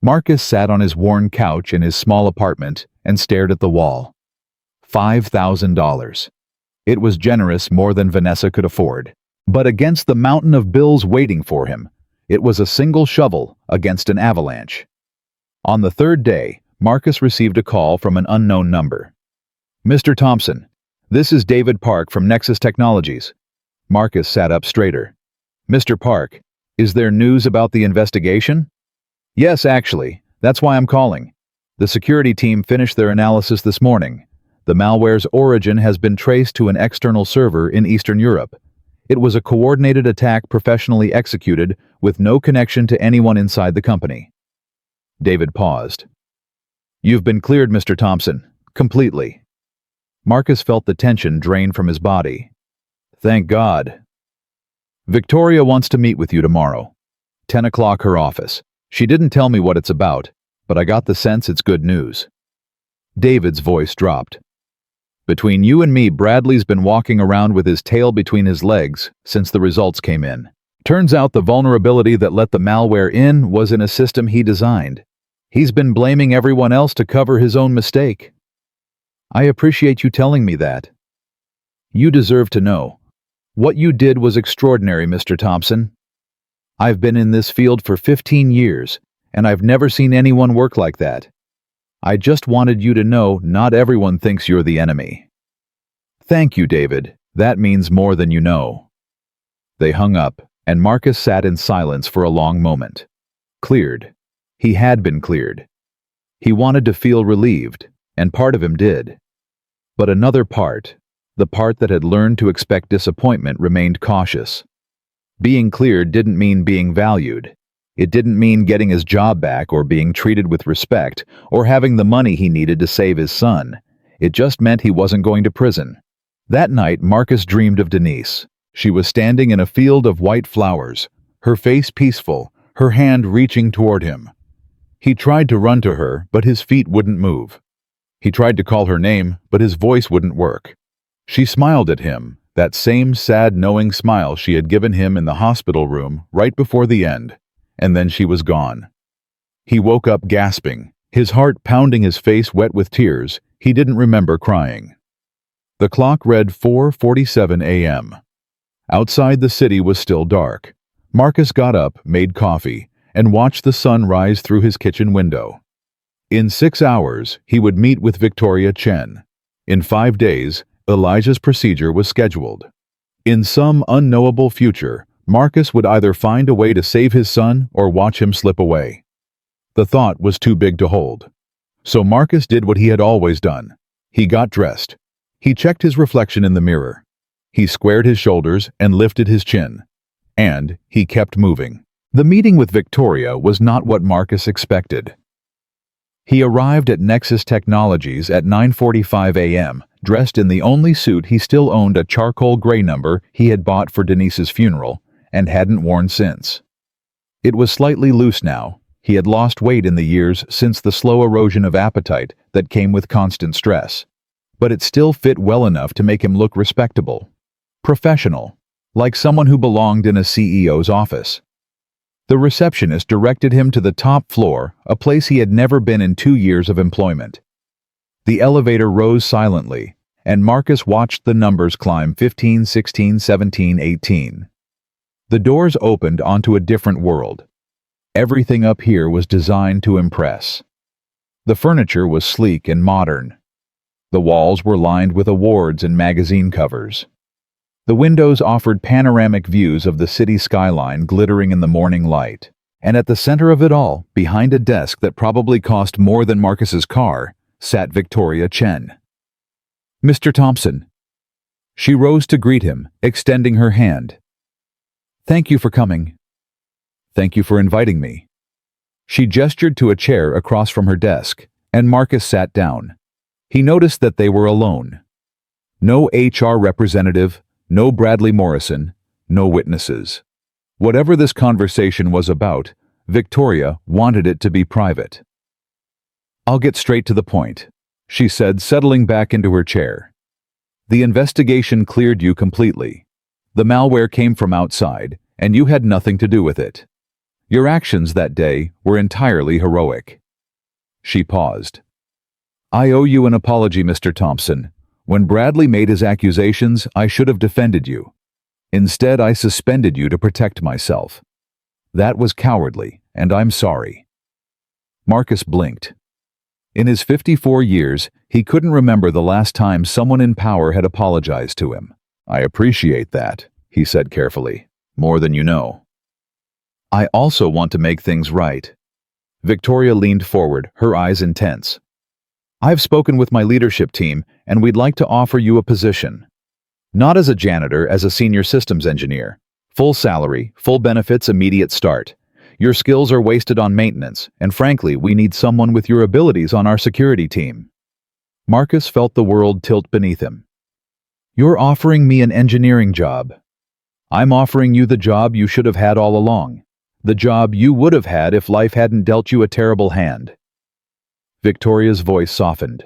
Marcus sat on his worn couch in his small apartment and stared at the wall. $5,000. It was generous, more than Vanessa could afford. But against the mountain of bills waiting for him, it was a single shovel against an avalanche. On the third day, Marcus received a call from an unknown number. "Mr. Thompson, this is David Park from Nexus Technologies." Marcus sat up straighter. "Mr. Park, is there news about the investigation?" "Yes, actually. That's why I'm calling. The security team finished their analysis this morning. The malware's origin has been traced to an external server in Eastern Europe. It was a coordinated attack professionally executed with no connection to anyone inside the company." David paused. "You've been cleared, Mr. Thompson. Completely." Marcus felt the tension drain from his body. "Thank God." "Victoria wants to meet with you tomorrow. 10 o'clock her office. She didn't tell me what it's about, but I got the sense it's good news." David's voice dropped. "Between you and me, Bradley's been walking around with his tail between his legs since the results came in. Turns out the vulnerability that let the malware in was in a system he designed. He's been blaming everyone else to cover his own mistake." "I appreciate you telling me that." "You deserve to know. What you did was extraordinary, Mr. Thompson. I've been in this field for 15 years, and I've never seen anyone work like that. I just wanted you to know not everyone thinks you're the enemy." "Thank you, David. That means more than you know." They hung up, and Marcus sat in silence for a long moment. Cleared. He had been cleared. He wanted to feel relieved, and part of him did. But another part, the part that had learned to expect disappointment, remained cautious. Being cleared didn't mean being valued. It didn't mean getting his job back or being treated with respect or having the money he needed to save his son. It just meant he wasn't going to prison. That night, Marcus dreamed of Denise. She was standing in a field of white flowers, her face peaceful, her hand reaching toward him. He tried to run to her, but his feet wouldn't move. He tried to call her name, but his voice wouldn't work. She smiled at him, that same sad, knowing smile she had given him in the hospital room right before the end, and then she was gone. He woke up gasping, his heart pounding, his face wet with tears. He didn't remember crying. The clock read 4:47 a.m. Outside, the city was still dark. Marcus got up, made coffee, and watched the sun rise through his kitchen window. In 6 hours, he would meet with Victoria Chen. In 5 days, Elijah's procedure was scheduled. In some unknowable future, Marcus would either find a way to save his son or watch him slip away. The thought was too big to hold. So Marcus did what he had always done. He got dressed. He checked his reflection in the mirror. He squared his shoulders and lifted his chin. And he kept moving. The meeting with Victoria was not what Marcus expected. He arrived at Nexus Technologies at 9:45 a.m., dressed in the only suit he still owned, a charcoal gray number he had bought for Denise's funeral and hadn't worn since. It was slightly loose now. He had lost weight in the years since the slow erosion of appetite that came with constant stress. But it still fit well enough to make him look respectable. Professional, like someone who belonged in a CEO's office. The receptionist directed him to the top floor, a place he had never been in 2 years of employment. The elevator rose silently, and Marcus watched the numbers climb: 15, 16, 17, 18. The doors opened onto a different world. Everything up here was designed to impress. The furniture was sleek and modern. The walls were lined with awards and magazine covers. The windows offered panoramic views of the city skyline glittering in the morning light. And at the center of it all, behind a desk that probably cost more than Marcus's car, sat Victoria Chen. "Mr. Thompson." She rose to greet him, extending her hand. "Thank you for coming." "Thank you for inviting me." She gestured to a chair across from her desk, and Marcus sat down. He noticed that they were alone. No HR representative, no Bradley Morrison, no witnesses. Whatever this conversation was about, Victoria wanted it to be private. "I'll get straight to the point," she said, settling back into her chair. "The investigation cleared you completely. The malware came from outside, and you had nothing to do with it. Your actions that day were entirely heroic." She paused. "I owe you an apology, Mr. Thompson. When Bradley made his accusations, I should have defended you. Instead, I suspended you to protect myself. That was cowardly, and I'm sorry." Marcus blinked. In his 54 years, he couldn't remember the last time someone in power had apologized to him. "I appreciate that," he said carefully. "More than you know." "I also want to make things right." Victoria leaned forward, her eyes intense. "I've spoken with my leadership team, and we'd like to offer you a position. Not as a janitor, as a senior systems engineer. Full salary, full benefits, immediate start. Your skills are wasted on maintenance, and frankly, we need someone with your abilities on our security team." Marcus felt the world tilt beneath him. "You're offering me an engineering job. I'm offering you the job you should have had all along. The job you would have had if life hadn't dealt you a terrible hand." Victoria's voice softened.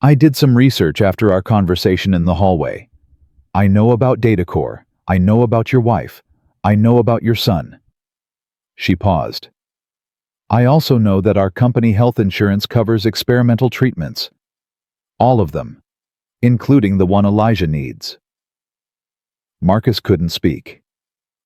"I did some research after our conversation in the hallway. I know about DataCore. I know about your wife. I know about your son." She paused. "I also know that our company health insurance covers experimental treatments. All of them, including the one Elijah needs." Marcus couldn't speak.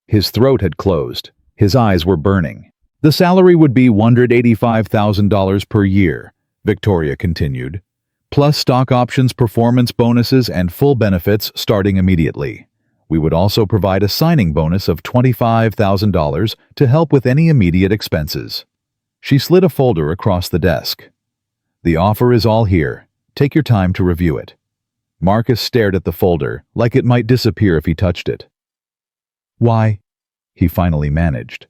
His throat had closed. His eyes were burning. "The salary would be $185,000 per year," Victoria continued, "plus stock options, performance bonuses, and full benefits starting immediately. We would also provide a signing bonus of $25,000 to help with any immediate expenses." She slid a folder across the desk. "The offer is all here. Take your time to review it." Marcus stared at the folder, like it might disappear if he touched it. "Why?" he finally managed.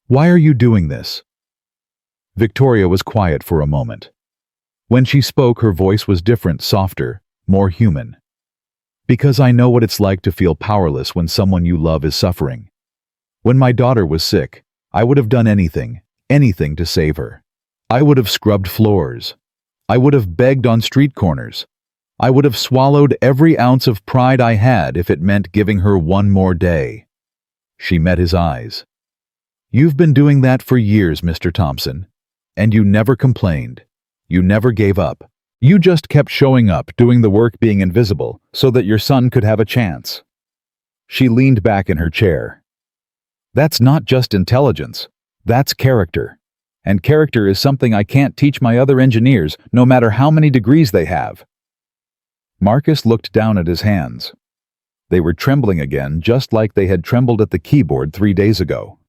"Why are you doing this?" Victoria was quiet for a moment. When she spoke, her voice was different, softer, more human. Because I know what it's like to feel powerless when someone you love is suffering. When my daughter was sick, I would have done anything to save her. I would have scrubbed floors. I would have begged on street corners. I would have swallowed every ounce of pride I had if it meant giving her one more day. She met his eyes. You've been doing that for years, Mr. Thompson, and you never complained. You never gave up. You just kept showing up, doing the work, being invisible, so that your son could have a chance. She leaned back in her chair. That's not just intelligence. That's character. And character is something I can't teach my other engineers, no matter how many degrees they have. Marcus looked down at his hands. They were trembling again, just like they had trembled at the keyboard 3 days ago.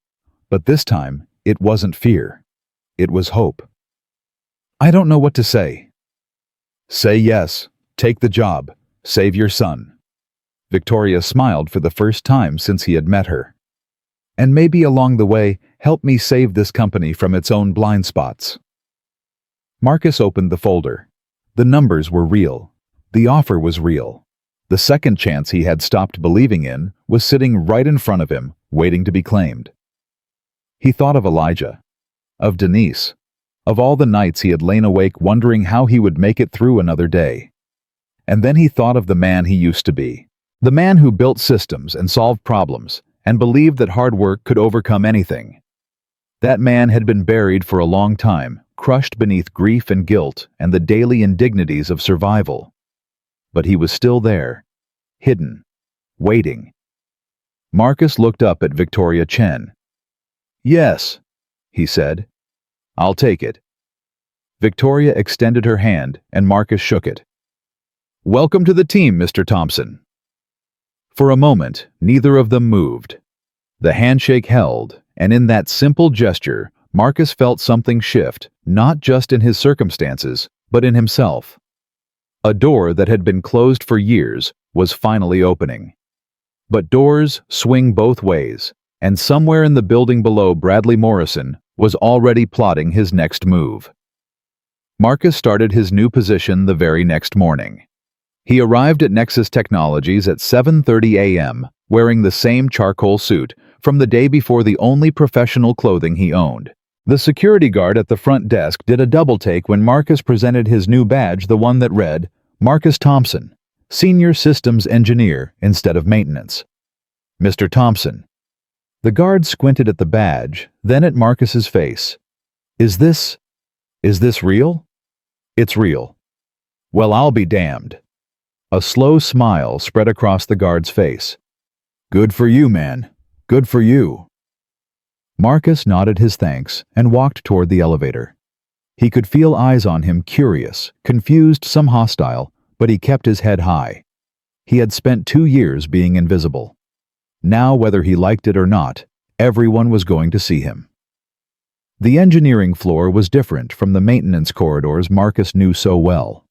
But this time, it wasn't fear. It was hope. I don't know what to say. Say yes, take the job, save your son. Victoria smiled for the first time since he had met her. And maybe along the way, help me save this company from its own blind spots. Marcus opened the folder. The numbers were real. The offer was real. The second chance he had stopped believing in was sitting right in front of him, waiting to be claimed. He thought of Elijah, of Denise, of all the nights he had lain awake wondering how he would make it through another day. And then he thought of the man he used to be, the man who built systems and solved problems and believed that hard work could overcome anything. That man had been buried for a long time, crushed beneath grief and guilt and the daily indignities of survival. But he was still there, hidden, waiting. Marcus looked up at Victoria Chen. Yes, he said. I'll take it. Victoria extended her hand and Marcus shook it. Welcome to the team, Mr. Thompson. For a moment, neither of them moved. The handshake held, and in that simple gesture, Marcus felt something shift, not just in his circumstances, but in himself. A door that had been closed for years was finally opening. But doors swing both ways, and somewhere in the building below Bradley Morrison was already plotting his next move. Marcus started his new position the very next morning. He arrived at Nexus Technologies at 7:30 a.m., wearing the same charcoal suit from the day before, the only professional clothing he owned. The security guard at the front desk did a double take when Marcus presented his new badge, the one that read, Marcus Thompson, Senior Systems Engineer instead of Maintenance. Mr. Thompson. The guard squinted at the badge, then at Marcus's face. Is this real? It's real. Well, I'll be damned. A slow smile spread across the guard's face. Good for you, man. Good for you. Marcus nodded his thanks and walked toward the elevator. He could feel eyes on him, curious, confused, some hostile, but he kept his head high. He had spent 2 years being invisible. Now, whether he liked it or not, everyone was going to see him. The engineering floor was different from the maintenance corridors Marcus knew so well.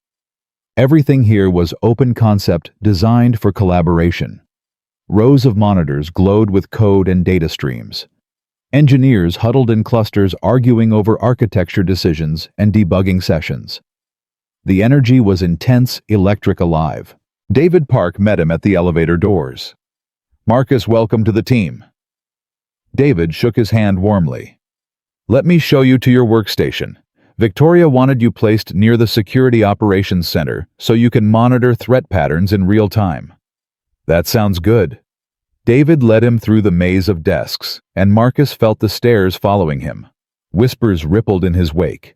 Everything here was open concept, designed for collaboration. Rows of monitors glowed with code and data streams. Engineers huddled in clusters arguing over architecture decisions and debugging sessions. The energy was intense, electric, alive. David Park met him at the elevator doors. Marcus, welcome to the team. David shook his hand warmly. Let me show you to your workstation. Victoria wanted you placed near the Security Operations Center so you can monitor threat patterns in real time. That sounds good. David led him through the maze of desks, and Marcus felt the stairs following him. Whispers rippled in his wake.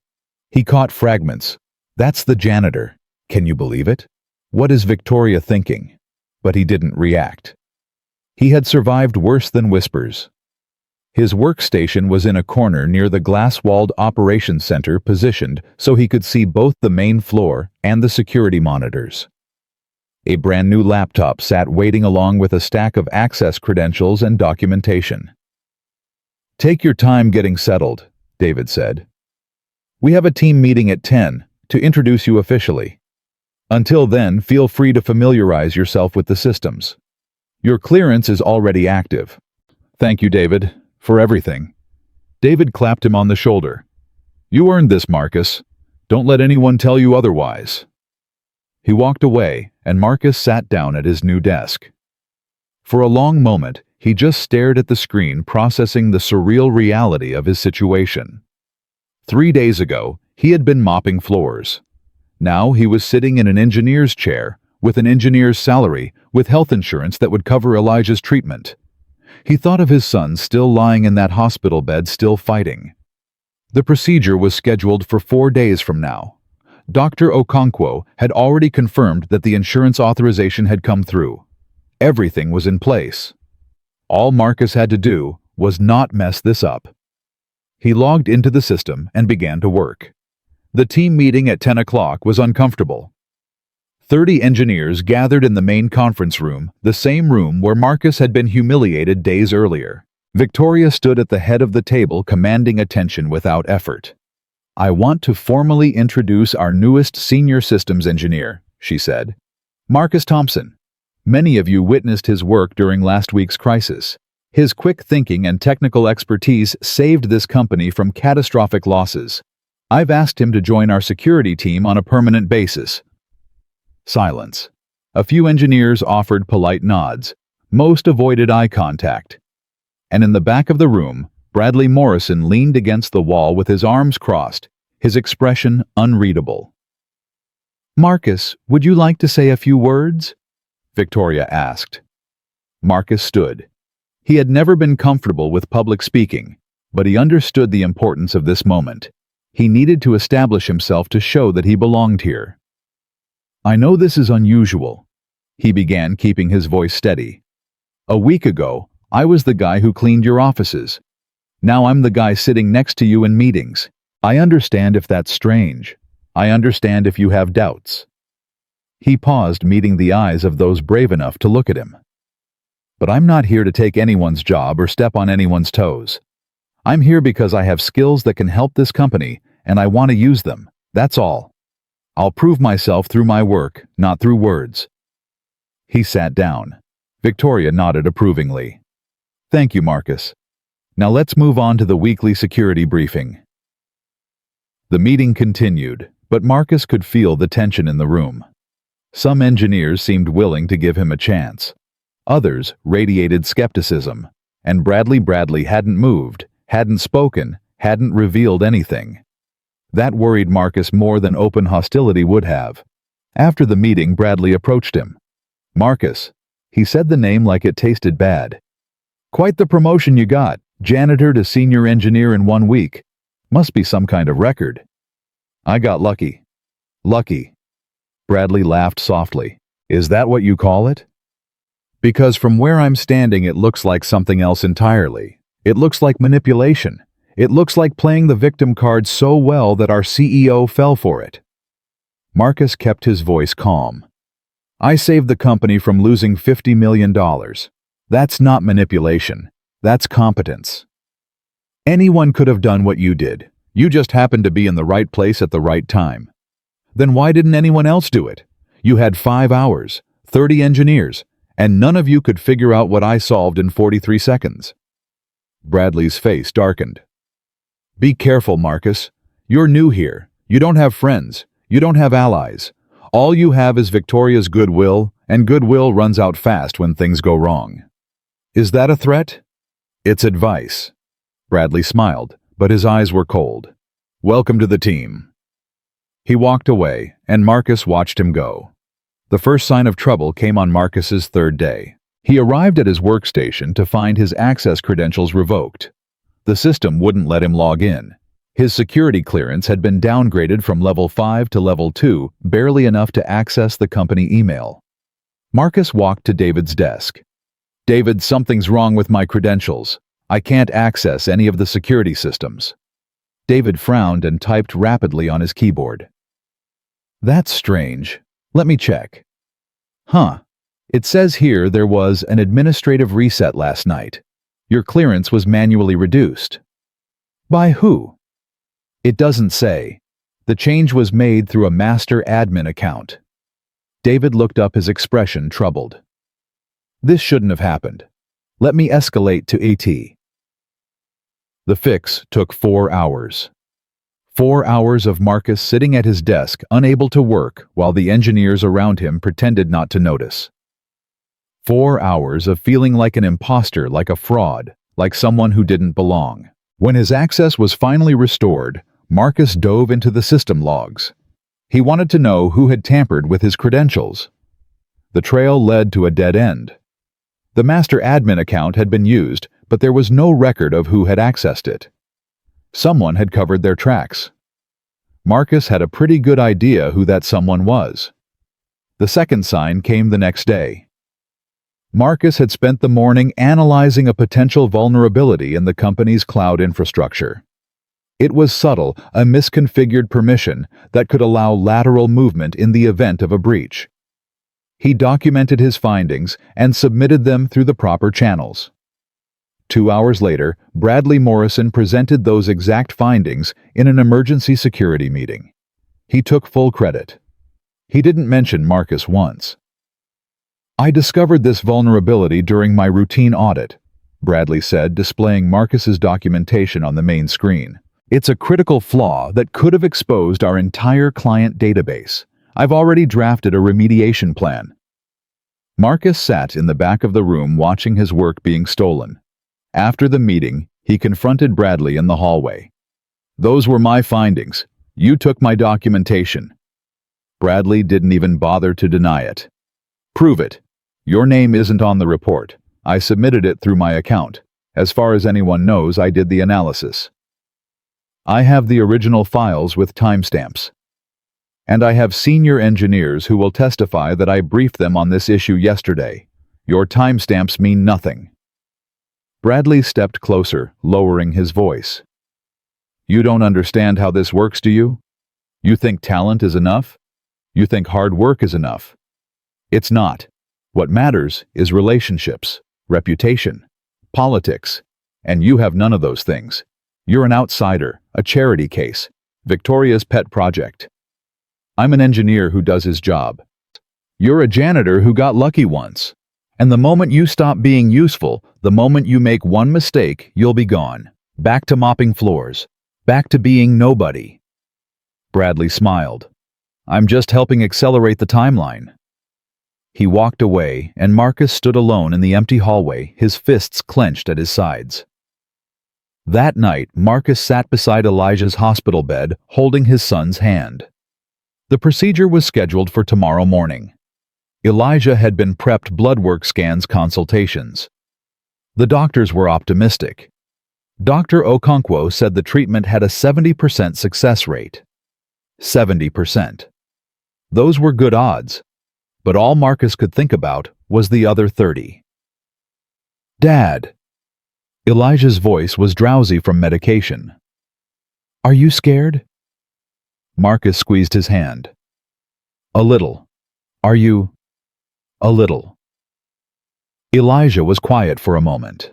He caught fragments. That's the janitor. Can you believe it? What is Victoria thinking? But he didn't react. He had survived worse than whispers. His workstation was in a corner near the glass-walled operations center, positioned so he could see both the main floor and the security monitors. A brand new laptop sat waiting along with a stack of access credentials and documentation. Take your time getting settled, David said. We have a team meeting at 10 to introduce you officially. Until then, feel free to familiarize yourself with the systems. Your clearance is already active. Thank you, David, for everything. David clapped him on the shoulder. You earned this, Marcus. Don't let anyone tell you otherwise. He walked away, and Marcus sat down at his new desk. For a long moment, he just stared at the screen, processing the surreal reality of his situation. 3 days ago, he had been mopping floors. Now he was sitting in an engineer's chair, with an engineer's salary, with health insurance that would cover Elijah's treatment. He thought of his son still lying in that hospital bed, still fighting. The procedure was scheduled for 4 days from now. Dr. Okonkwo had already confirmed that the insurance authorization had come through. Everything was in place. All Marcus had to do was not mess this up. He logged into the system and began to work. The team meeting at 10 o'clock was uncomfortable. 30 engineers gathered in the main conference room, the same room where Marcus had been humiliated days earlier. Victoria stood at the head of the table, commanding attention without effort. "I want to formally introduce our newest senior systems engineer," she said. "Marcus Thompson. Many of you witnessed his work during last week's crisis. His quick thinking and technical expertise saved this company from catastrophic losses. I've asked him to join our security team on a permanent basis." Silence. A few engineers offered polite nods. Most avoided eye contact. And in the back of the room, Bradley Morrison leaned against the wall with his arms crossed, his expression unreadable. "Marcus, would you like to say a few words?" Victoria asked. Marcus stood. He had never been comfortable with public speaking, but he understood the importance of this moment. He needed to establish himself to show that he belonged here. "I know this is unusual," he began, keeping his voice steady. "A week ago, I was the guy who cleaned your offices. Now I'm the guy sitting next to you in meetings. I understand if that's strange. I understand if you have doubts." He paused, meeting the eyes of those brave enough to look at him. "But I'm not here to take anyone's job or step on anyone's toes. I'm here because I have skills that can help this company, and I want to use them. That's all. I'll prove myself through my work, not through words." He sat down. Victoria nodded approvingly. "Thank you, Marcus. Now let's move on to the weekly security briefing." The meeting continued, but Marcus could feel the tension in the room. Some engineers seemed willing to give him a chance. Others radiated skepticism, and Bradley hadn't moved, hadn't spoken, hadn't revealed anything. That worried Marcus more than open hostility would have. After the meeting, Bradley approached him. "Marcus," he said the name like it tasted bad. "Quite the promotion you got, janitor to senior engineer in 1 week. Must be some kind of record." "I got lucky." "Lucky?" Bradley laughed softly. "Is that what you call it?" "Because from where I'm standing it looks like something else entirely. It looks like manipulation. It looks like playing the victim card so well that our CEO fell for it." Marcus kept his voice calm. "I saved the company from losing $50 million. That's not manipulation. That's competence. Anyone could have done what you did. You just happened to be in the right place at the right time. Then why didn't anyone else do it? You had 5 hours, 30 engineers, and none of you could figure out what I solved in 43 seconds. Bradley's face darkened. "Be careful, Marcus. You're new here. You don't have friends. You don't have allies. All you have is Victoria's goodwill, and goodwill runs out fast when things go wrong." "Is that a threat?" "It's advice." Bradley smiled, but his eyes were cold. "Welcome to the team." He walked away, and Marcus watched him go. The first sign of trouble came on Marcus's 3rd day. He arrived at his workstation to find his access credentials revoked. The system wouldn't let him log in. His security clearance had been downgraded from level 5 to level 2, barely enough to access the company email. Marcus walked to David's desk. "David, something's wrong with my credentials. I can't access any of the security systems." David frowned and typed rapidly on his keyboard. "That's strange. Let me check." It says here there was an administrative reset last night. Your clearance was manually reduced." "By who?" "It doesn't say. The change was made through a master admin account." David looked up, his expression troubled. "This shouldn't have happened. Let me escalate to AT." The fix took 4 hours. 4 hours of Marcus sitting at his desk, unable to work, while the engineers around him pretended not to notice. 4 hours of feeling like an imposter, like a fraud, like someone who didn't belong. When his access was finally restored, Marcus dove into the system logs. He wanted to know who had tampered with his credentials. The trail led to a dead end. The master admin account had been used, but there was no record of who had accessed it. Someone had covered their tracks. Marcus had a pretty good idea who that someone was. The second sign came the next day. Marcus had spent the morning analyzing a potential vulnerability in the company's cloud infrastructure. It was subtle, a misconfigured permission that could allow lateral movement in the event of a breach. He documented his findings and submitted them through the proper channels. 2 hours later, Bradley Morrison presented those exact findings in an emergency security meeting. He took full credit. He didn't mention Marcus once. "I discovered this vulnerability during my routine audit," Bradley said, displaying Marcus's documentation on the main screen. "It's a critical flaw that could have exposed our entire client database. I've already drafted a remediation plan." Marcus sat in the back of the room watching his work being stolen. After the meeting, he confronted Bradley in the hallway. "Those were my findings. You took my documentation." Bradley didn't even bother to deny it. "Prove it. Your name isn't on the report. I submitted it through my account. As far as anyone knows, I did the analysis. I have the original files with timestamps. And I have senior engineers who will testify that I briefed them on this issue yesterday. Your timestamps mean nothing." Bradley stepped closer, lowering his voice. "You don't understand how this works, do you? You think talent is enough? You think hard work is enough? It's not. What matters is relationships, reputation, politics, and you have none of those things. You're an outsider, a charity case, Victoria's pet project. I'm an engineer who does his job. You're a janitor who got lucky once. And the moment you stop being useful, the moment you make one mistake, you'll be gone. Back to mopping floors. Back to being nobody." Bradley smiled. "I'm just helping accelerate the timeline." He walked away, and Marcus stood alone in the empty hallway, his fists clenched at his sides. That night, Marcus sat beside Elijah's hospital bed, holding his son's hand. The procedure was scheduled for tomorrow morning. Elijah had been prepped blood work scans consultations. The doctors were optimistic. Dr. Okonkwo said the treatment had a 70% success rate. 70%. Those were good odds, but all Marcus could think about was the other 30. "Dad." Elijah's voice was drowsy from medication. "Are you scared?" Marcus squeezed his hand. "A little. Are you?" "A little." Elijah was quiet for a moment.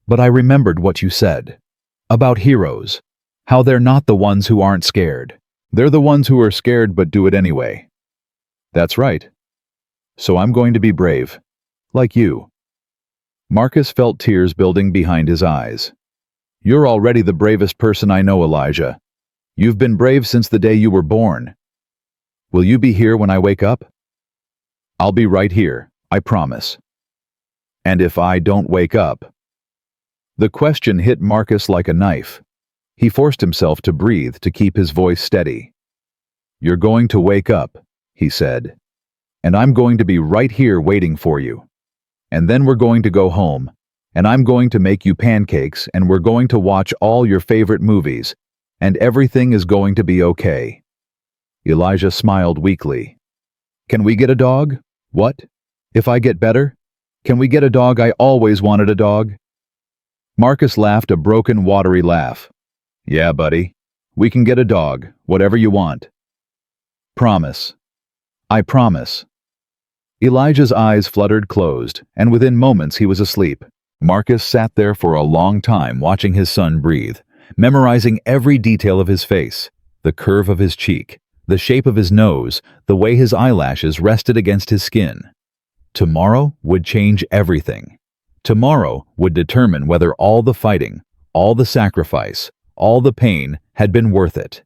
"But I remembered what you said. About heroes. How they're not the ones who aren't scared. They're the ones who are scared but do it anyway." "That's right. So I'm going to be brave. Like you." Marcus felt tears building behind his eyes. "You're already the bravest person I know, Elijah. You've been brave since the day you were born. Will you be here when I wake up?" "I'll be right here, I promise." "And if I don't wake up?" The question hit Marcus like a knife. He forced himself to breathe to keep his voice steady. "You're going to wake up," he said. "And I'm going to be right here waiting for you. And then we're going to go home, and I'm going to make you pancakes, and we're going to watch all your favorite movies, and everything is going to be okay." Elijah smiled weakly. "Can we get a dog?" "What? If I get better? Can we get a dog? I always wanted a dog." Marcus laughed a broken, watery laugh. "Yeah, buddy. We can get a dog, whatever you want." "Promise." "I promise." Elijah's eyes fluttered closed, and within moments he was asleep. Marcus sat there for a long time watching his son breathe, memorizing every detail of his face, the curve of his cheek, the shape of his nose, the way his eyelashes rested against his skin. Tomorrow would change everything. Tomorrow would determine whether all the fighting, all the sacrifice, all the pain had been worth it.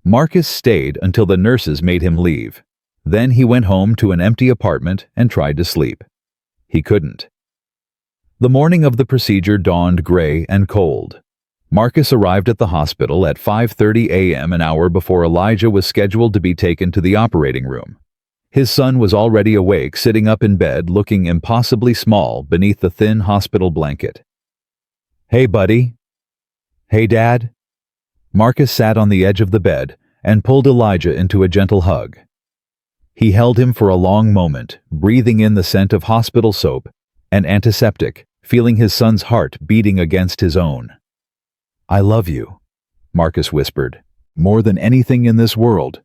Marcus stayed until the nurses made him leave. Then he went home to an empty apartment and tried to sleep. He couldn't. The morning of the procedure dawned gray and cold. Marcus arrived at the hospital at 5:30 a.m., an hour before Elijah was scheduled to be taken to the operating room. His son was already awake, sitting up in bed, looking impossibly small beneath the thin hospital blanket. "Hey, buddy." "Hey, Dad." Marcus sat on the edge of the bed and pulled Elijah into a gentle hug. He held him for a long moment, breathing in the scent of hospital soap and antiseptic, feeling his son's heart beating against his own. "I love you," Marcus whispered, "more than anything in this world.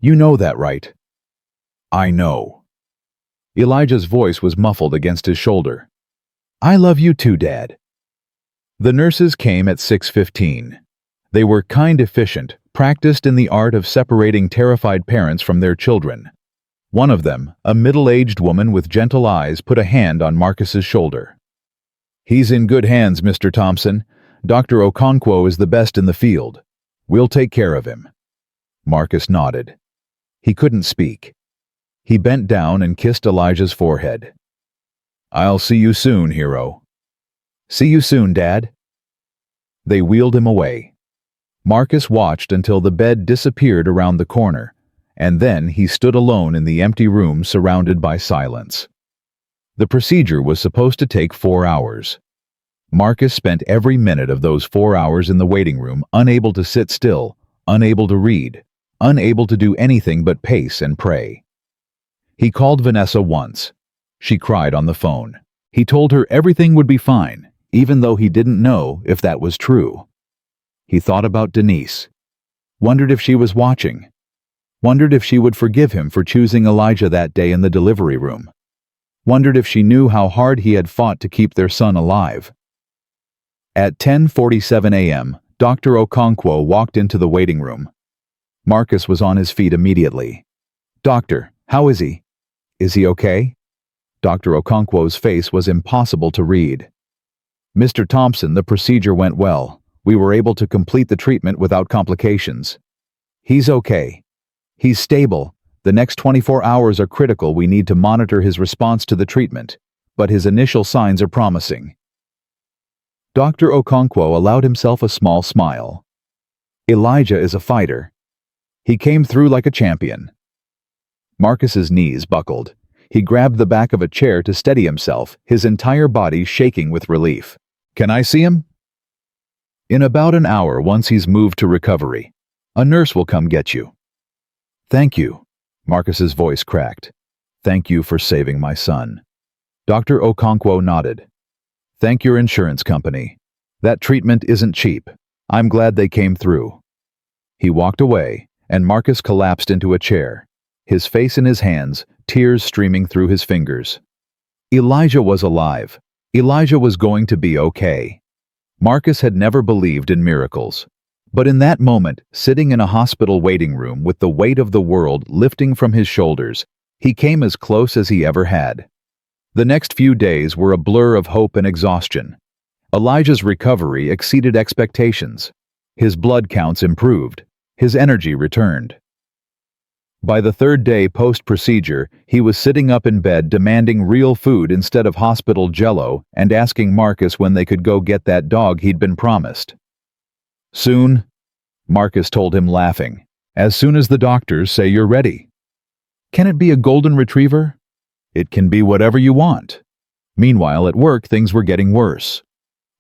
You know that, right?" "I know." Elijah's voice was muffled against his shoulder. "I love you too, Dad." The nurses came at 6:15. They were kind, efficient, practiced in the art of separating terrified parents from their children. One of them, a middle-aged woman with gentle eyes, put a hand on Marcus's shoulder. "He's in good hands, Mr. Thompson. Dr. Okonkwo is the best in the field. We'll take care of him." Marcus nodded. He couldn't speak. He bent down and kissed Elijah's forehead. "I'll see you soon, hero." "See you soon, Dad." They wheeled him away. Marcus watched until the bed disappeared around the corner, and then he stood alone in the empty room surrounded by silence. The procedure was supposed to take 4 hours. Marcus spent every minute of those 4 hours in the waiting room, unable to sit still, unable to read, unable to do anything but pace and pray. He called Vanessa once. She cried on the phone. He told her everything would be fine, even though he didn't know if that was true. He thought about Denise. Wondered if she was watching. Wondered if she would forgive him for choosing Elijah that day in the delivery room. Wondered if she knew how hard he had fought to keep their son alive. At 10:47 a.m., Dr. Okonkwo walked into the waiting room. Marcus was on his feet immediately. "Doctor, how is he? Is he okay?" Dr. Okonkwo's face was impossible to read. "Mr. Thompson, the procedure went well. We were able to complete the treatment without complications. He's okay. He's stable. The next 24 hours are critical. We need to monitor his response to the treatment, but his initial signs are promising." Dr. Okonkwo allowed himself a small smile. "Elijah is a fighter. He came through like a champion." Marcus's knees buckled. He grabbed the back of a chair to steady himself, his entire body shaking with relief. "Can I see him?" "In about an hour, once he's moved to recovery. A nurse will come get you." "Thank you." Marcus's voice cracked. "Thank you for saving my son." Dr. Okonkwo nodded. "Thank your insurance company. That treatment isn't cheap. I'm glad they came through." He walked away, and Marcus collapsed into a chair, his face in his hands, tears streaming through his fingers. Elijah was alive. Elijah was going to be okay. Marcus had never believed in miracles. But in that moment, sitting in a hospital waiting room with the weight of the world lifting from his shoulders, he came as close as he ever had. The next few days were a blur of hope and exhaustion. Elijah's recovery exceeded expectations. His blood counts improved. His energy returned. By the third day post-procedure, he was sitting up in bed demanding real food instead of hospital jello and asking Marcus when they could go get that dog he'd been promised. "Soon," Marcus told him, laughing. "As soon as the doctors say you're ready." "Can it be a golden retriever?" "It can be whatever you want." Meanwhile, at work, things were getting worse.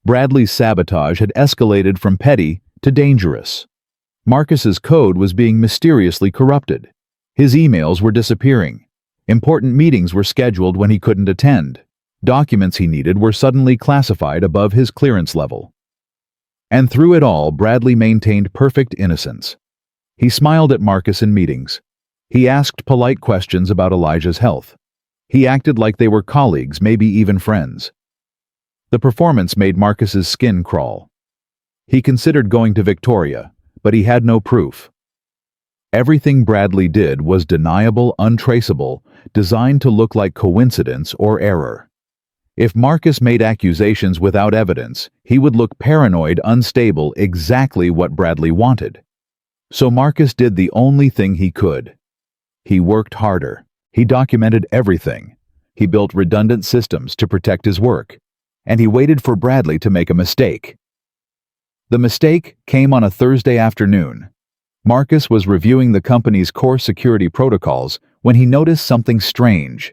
Bradley's sabotage had escalated from petty to dangerous. Marcus's code was being mysteriously corrupted. His emails were disappearing. Important meetings were scheduled when he couldn't attend. Documents he needed were suddenly classified above his clearance level. And through it all, Bradley maintained perfect innocence. He smiled at Marcus in meetings. He asked polite questions about Elijah's health. He acted like they were colleagues, maybe even friends. The performance made Marcus's skin crawl. He considered going to Victoria, but he had no proof. Everything Bradley did was deniable, untraceable, designed to look like coincidence or error. If Marcus made accusations without evidence, he would look paranoid, unstable, exactly what Bradley wanted. So Marcus did the only thing he could. He worked harder. He documented everything. He built redundant systems to protect his work. And he waited for Bradley to make a mistake. The mistake came on a Thursday afternoon. Marcus was reviewing the company's core security protocols when he noticed something strange.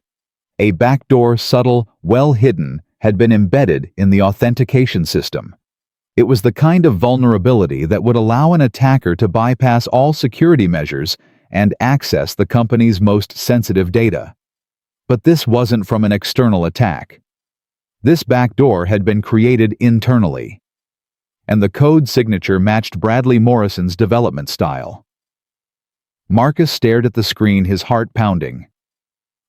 A backdoor, subtle, well hidden, had been embedded in the authentication system. It was the kind of vulnerability that would allow an attacker to bypass all security measures and access the company's most sensitive data. But this wasn't from an external attack. This backdoor had been created internally. And the code signature matched Bradley Morrison's development style. Marcus stared at the screen, his heart pounding.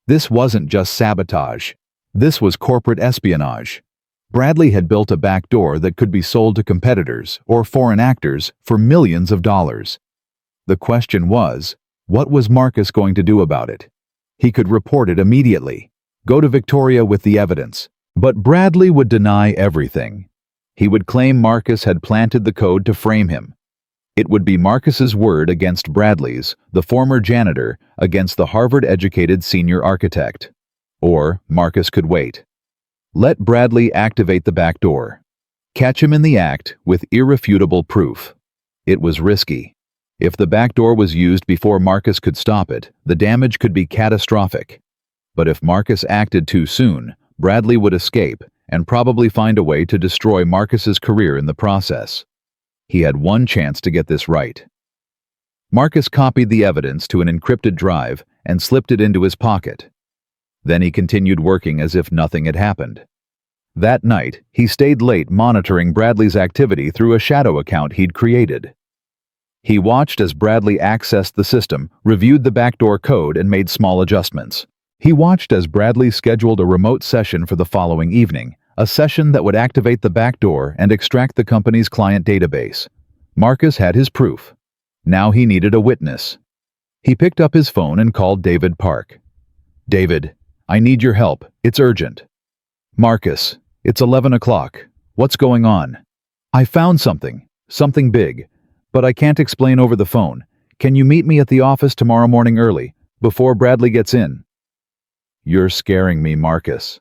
This wasn't just sabotage. This was corporate espionage. Bradley had built a backdoor that could be sold to competitors or foreign actors for millions of dollars. The question was, what was Marcus going to do about it? He could report it immediately, go to Victoria with the evidence. But Bradley would deny everything. He would claim Marcus had planted the code to frame him. It would be Marcus's word against Bradley's, the former janitor, against the Harvard-educated senior architect. Or Marcus could wait. Let Bradley activate the back door. Catch him in the act with irrefutable proof. It was risky. If the back door was used before Marcus could stop it, the damage could be catastrophic. But if Marcus acted too soon, Bradley would escape and probably find a way to destroy Marcus's career in the process. He had one chance to get this right. Marcus copied the evidence to an encrypted drive and slipped it into his pocket. Then he continued working as if nothing had happened. That night, he stayed late monitoring Bradley's activity through a shadow account he'd created. He watched as Bradley accessed the system, reviewed the backdoor code, and made small adjustments. He watched as Bradley scheduled a remote session for the following evening, a session that would activate the backdoor and extract the company's client database. Marcus had his proof. Now he needed a witness. He picked up his phone and called David Park. "David, I need your help. It's urgent." "Marcus, it's 11 o'clock. What's going on?" "I found something big, but I can't explain over the phone. Can you meet me at the office tomorrow morning early, before Bradley gets in?" "You're scaring me, Marcus."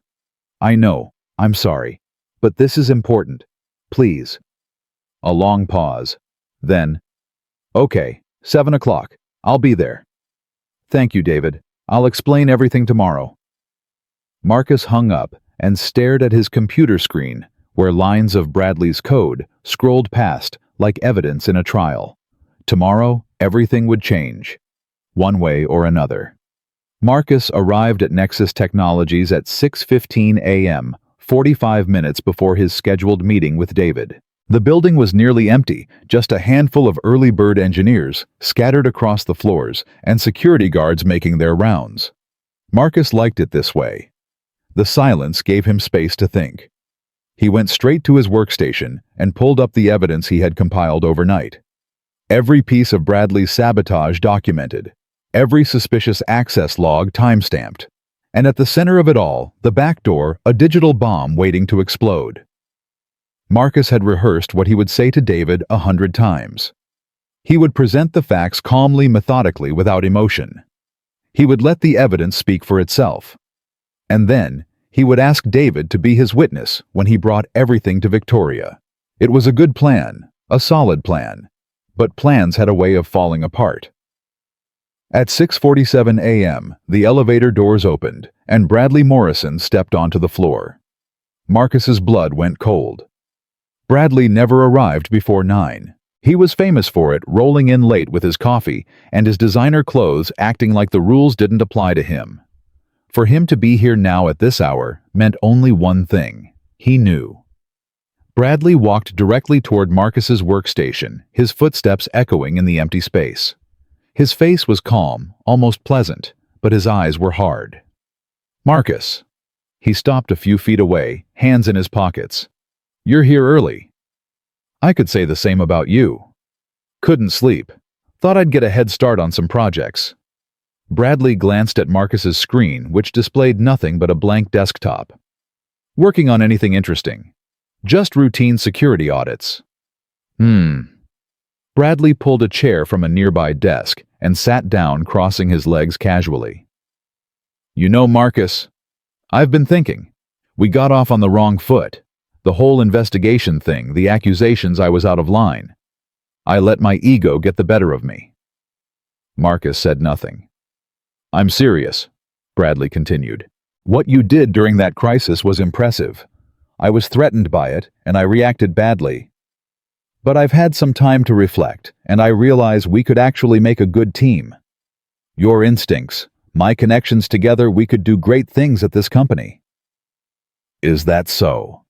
"I know. I'm sorry. But this is important. Please." A long pause. Then, "Okay, 7 o'clock. I'll be there." "Thank you, David. I'll explain everything tomorrow." Marcus hung up and stared at his computer screen, where lines of Bradley's code scrolled past like evidence in a trial. Tomorrow, everything would change, one way or another. Marcus arrived at Nexus Technologies at 6:15 a.m., 45 minutes before his scheduled meeting with David. The building was nearly empty, just a handful of early bird engineers scattered across the floors and security guards making their rounds. Marcus liked it this way. The silence gave him space to think. He went straight to his workstation and pulled up the evidence he had compiled overnight. Every piece of Bradley's sabotage documented, every suspicious access log time-stamped, and at the center of it all, the back door, a digital bomb waiting to explode. Marcus had rehearsed what he would say to David 100 times. He would present the facts calmly, methodically, without emotion. He would let the evidence speak for itself. And then, he would ask David to be his witness when he brought everything to Victoria. It was a good plan, a solid plan, but plans had a way of falling apart. At 6:47 a.m., the elevator doors opened, and Bradley Morrison stepped onto the floor. Marcus's blood went cold. Bradley never arrived before 9. He was famous for it, rolling in late with his coffee and his designer clothes, acting like the rules didn't apply to him. For him to be here now at this hour meant only one thing. He knew. Bradley walked directly toward Marcus's workstation, his footsteps echoing in the empty space. His face was calm, almost pleasant, but his eyes were hard. "Marcus." He stopped a few feet away, hands in his pockets. "You're here early." "I could say the same about you." "Couldn't sleep. Thought I'd get a head start on some projects." Bradley glanced at Marcus's screen, which displayed nothing but a blank desktop. Working on anything interesting? Just routine security audits. Bradley pulled a chair from a nearby desk and sat down, crossing his legs casually. You know, Marcus, I've been thinking. We got off on the wrong foot. The whole investigation thing, the accusations I was out of line. I let my ego get the better of me. Marcus said nothing. I'm serious, Bradley continued. What you did during that crisis was impressive. I was threatened by it, and I reacted badly. But I've had some time to reflect, and I realize we could actually make a good team. Your instincts, my connections together, we could do great things at this company. Is that so?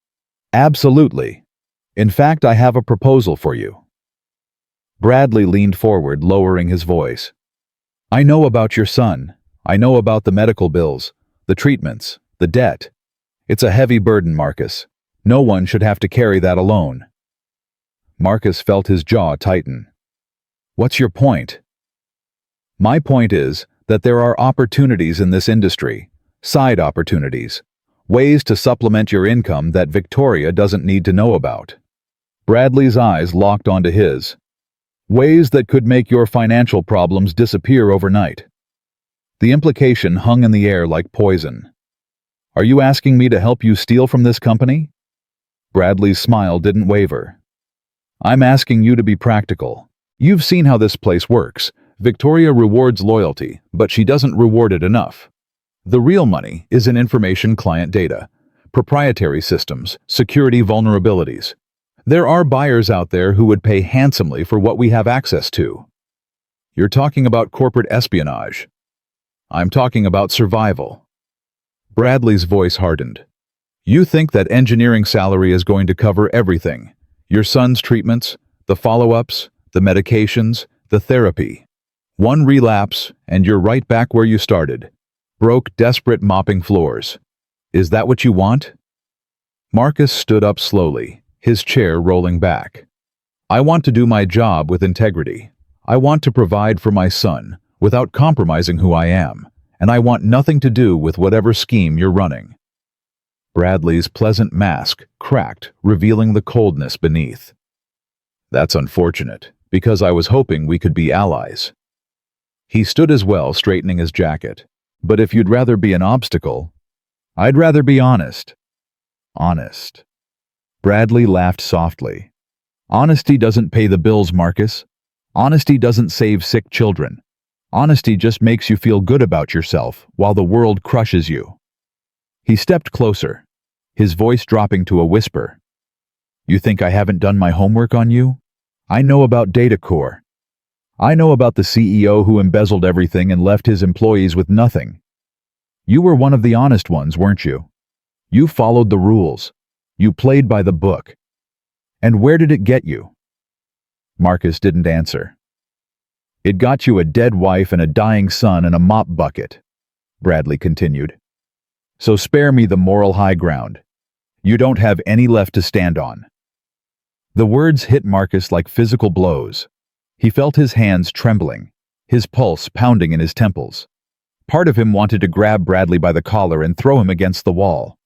Absolutely. In fact, I have a proposal for you. Bradley leaned forward, lowering his voice. I know about your son. I know about the medical bills, the treatments, the debt. It's a heavy burden, Marcus. No one should have to carry that alone. Marcus felt his jaw tighten. What's your point? My point is that there are opportunities in this industry, side opportunities, ways to supplement your income that Victoria doesn't need to know about. Bradley's eyes locked onto his. Ways that could make your financial problems disappear overnight. The implication hung in the air like poison. Are you asking me to help you steal from this company? Bradley's smile didn't waver. I'm asking you to be practical. You've seen how this place works. Victoria rewards loyalty, but she doesn't reward it enough. The real money is in information client data, proprietary systems, security vulnerabilities. There are buyers out there who would pay handsomely for what we have access to. You're talking about corporate espionage. I'm talking about survival. Bradley's voice hardened. You think that engineering salary is going to cover everything? Your son's treatments, the follow-ups, the medications, the therapy. One relapse, and you're right back where you started. Broke, desperate, mopping floors. Is that what you want? Marcus stood up slowly, his chair rolling back. I want to do my job with integrity. I want to provide for my son, without compromising who I am, and I want nothing to do with whatever scheme you're running. Bradley's pleasant mask cracked, revealing the coldness beneath. That's unfortunate, because I was hoping we could be allies. He stood as well, straightening his jacket. But if you'd rather be an obstacle, I'd rather be honest. Honest. Bradley laughed softly. Honesty doesn't pay the bills, Marcus. Honesty doesn't save sick children. Honesty just makes you feel good about yourself while the world crushes you. He stepped closer, his voice dropping to a whisper. You think I haven't done my homework on you? I know about Data Core. I know about the CEO who embezzled everything and left his employees with nothing. You were one of the honest ones, weren't you? You followed the rules. You played by the book. And where did it get you? Marcus didn't answer. It got you a dead wife and a dying son and a mop bucket, Bradley continued. So spare me the moral high ground. You don't have any left to stand on. The words hit Marcus like physical blows. He felt his hands trembling, his pulse pounding in his temples. Part of him wanted to grab Bradley by the collar and throw him against the wall.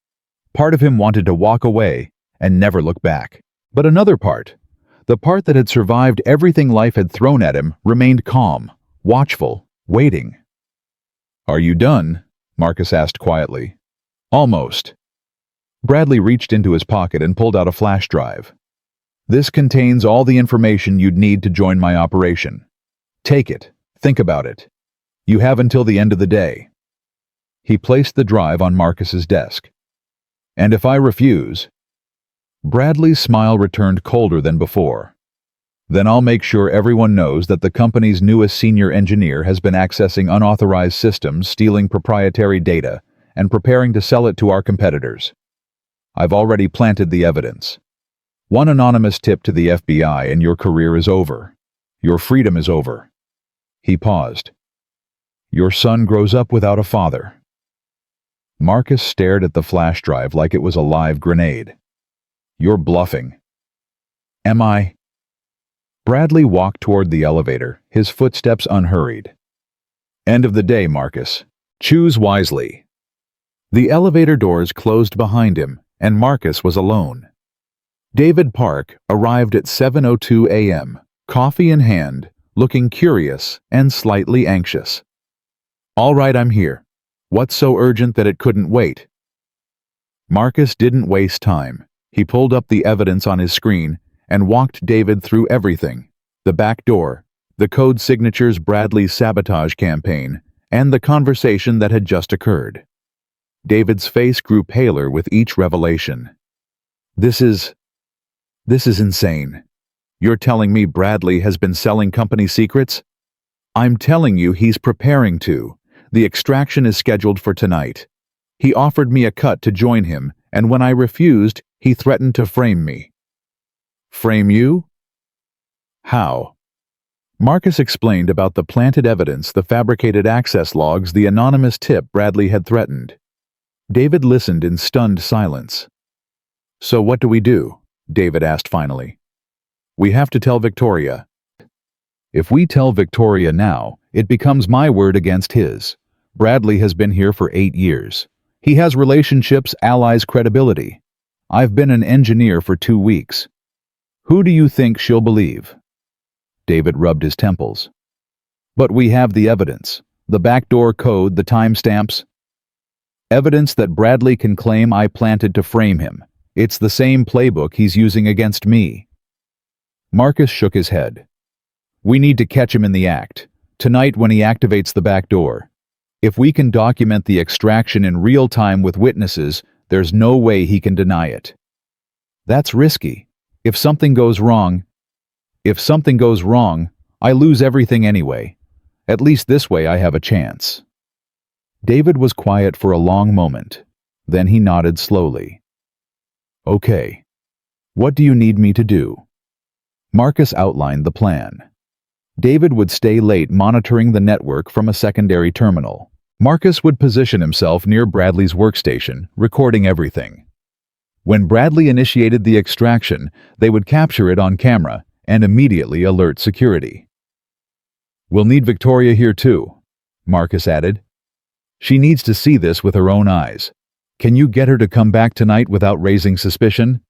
Part of him wanted to walk away and never look back. But another part, the part that had survived everything life had thrown at him, remained calm, watchful, waiting. Are you done? Marcus asked quietly. Almost. Bradley reached into his pocket and pulled out a flash drive. This contains all the information you'd need to join my operation. Take it. Think about it. You have until the end of the day. He placed the drive on Marcus's desk. And if I refuse? Bradley's smile returned colder than before. Then I'll make sure everyone knows that the company's newest senior engineer has been accessing unauthorized systems, stealing proprietary data, and preparing to sell it to our competitors. I've already planted the evidence. One anonymous tip to the FBI and your career is over. Your freedom is over. He paused. Your son grows up without a father. Marcus stared at the flash drive like it was a live grenade. You're bluffing. Am I? Bradley walked toward the elevator, his footsteps unhurried. End of the day, Marcus. Choose wisely. The elevator doors closed behind him, and Marcus was alone. David Park arrived at 7:02 a.m., coffee in hand, looking curious and slightly anxious. "All right, I'm here. What's so urgent that it couldn't wait?" Marcus didn't waste time. He pulled up the evidence on his screen and walked David through everything: the back door, the code signatures, Bradley's sabotage campaign, and the conversation that had just occurred. David's face grew paler with each revelation. This is insane. You're telling me Bradley has been selling company secrets?" "I'm telling you he's preparing to. The extraction is scheduled for tonight. He offered me a cut to join him, and when I refused, he threatened to frame me." "Frame you? How?" Marcus explained about the planted evidence, the fabricated access logs, the anonymous tip Bradley had threatened. David listened in stunned silence. "So what do we do?" David asked finally. "We have to tell Victoria. If we tell Victoria now, it becomes my word against his. Bradley has been here for 8 years. He has relationships, allies, credibility. I've been an engineer for 2 weeks. Who do you think she'll believe?" David rubbed his temples. "But we have the evidence. The backdoor code, the timestamps. Evidence that Bradley can claim I planted to frame him. It's the same playbook he's using against me." Marcus shook his head. "We need to catch him in the act, tonight when he activates the back door. If we can document the extraction in real time with witnesses, there's no way he can deny it." "That's risky. If something goes wrong, I lose everything anyway. At least this way I have a chance." David was quiet for a long moment. Then he nodded slowly. "Okay. What do you need me to do?" Marcus outlined the plan. David would stay late monitoring the network from a secondary terminal. Marcus would position himself near Bradley's workstation, recording everything. When Bradley initiated the extraction, they would capture it on camera and immediately alert security. "We'll need Victoria here too," Marcus added. "She needs to see this with her own eyes. Can you get her to come back tonight without raising suspicion?"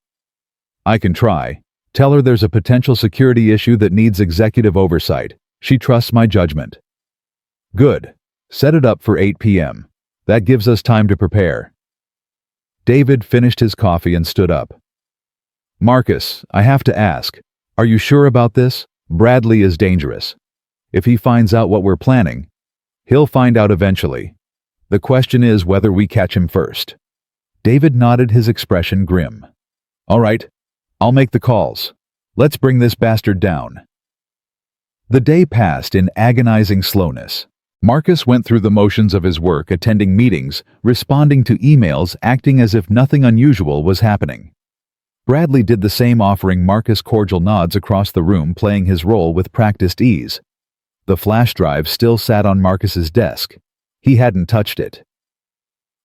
"I can try. Tell her there's a potential security issue that needs executive oversight. She trusts my judgment." "Good. Set it up for 8 p.m. That gives us time to prepare." David finished his coffee and stood up. "Marcus, I have to ask, are you sure about this? Bradley is dangerous. If he finds out what we're planning, he'll find out eventually. The question is whether we catch him first." David nodded, his expression grim. "All right, I'll make the calls. Let's bring this bastard down." The day passed in agonizing slowness. Marcus went through the motions of his work, attending meetings, responding to emails, acting as if nothing unusual was happening. Bradley did the same, offering Marcus cordial nods across the room, playing his role with practiced ease. The flash drive still sat on Marcus's desk. He hadn't touched it.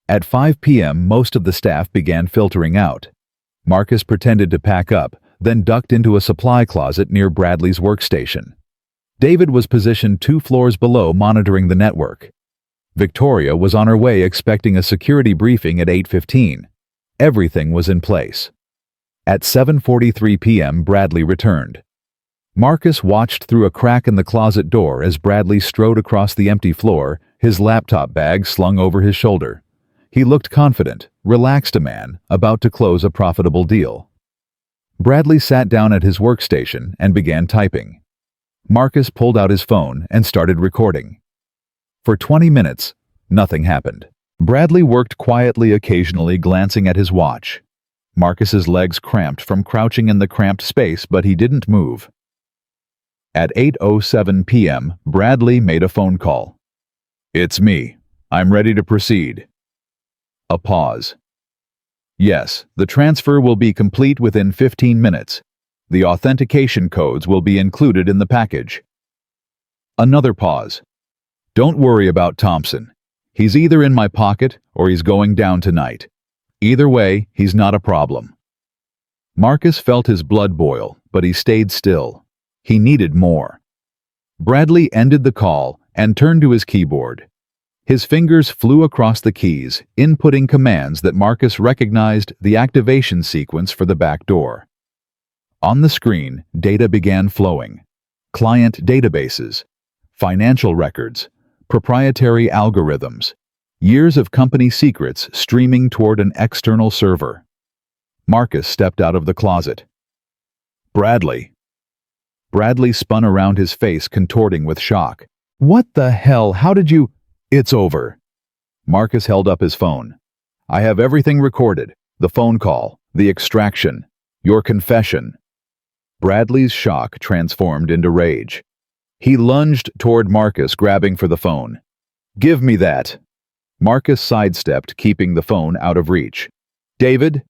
At 5 p.m., most of the staff began filtering out. Marcus pretended to pack up, then ducked into a supply closet near Bradley's workstation. David was positioned 2 floors below, monitoring the network. Victoria was on her way, expecting a security briefing at 8:15. Everything was in place. At 7:43 p.m., Bradley returned. Marcus watched through a crack in the closet door as Bradley strode across the empty floor, his laptop bag slung over his shoulder. He looked confident, relaxed, a man about to close a profitable deal. Bradley sat down at his workstation and began typing. Marcus pulled out his phone and started recording. For 20 minutes, nothing happened. Bradley worked quietly, occasionally glancing at his watch. Marcus's legs cramped from crouching in the cramped space, but he didn't move. At 8:07 p.m., Bradley made a phone call. "It's me. I'm ready to proceed." A pause. "Yes, the transfer will be complete within 15 minutes. The authentication codes will be included in the package." Another pause. "Don't worry about Thompson. He's either in my pocket or he's going down tonight. Either way, he's not a problem." Marcus felt his blood boil, but he stayed still. He needed more. Bradley ended the call and turned to his keyboard. His fingers flew across the keys, inputting commands that Marcus recognized the activation sequence for the back door. On the screen, data began flowing. Client databases, financial records, proprietary algorithms, years of company secrets streaming toward an external server. Marcus stepped out of the closet. Bradley. Bradley spun around, his face contorting with shock. What the hell? How did you... It's over. Marcus held up his phone. I have everything recorded. The phone call, the extraction, your confession. Bradley's shock transformed into rage. He lunged toward Marcus, grabbing for the phone. Give me that. Marcus sidestepped, keeping the phone out of reach. David?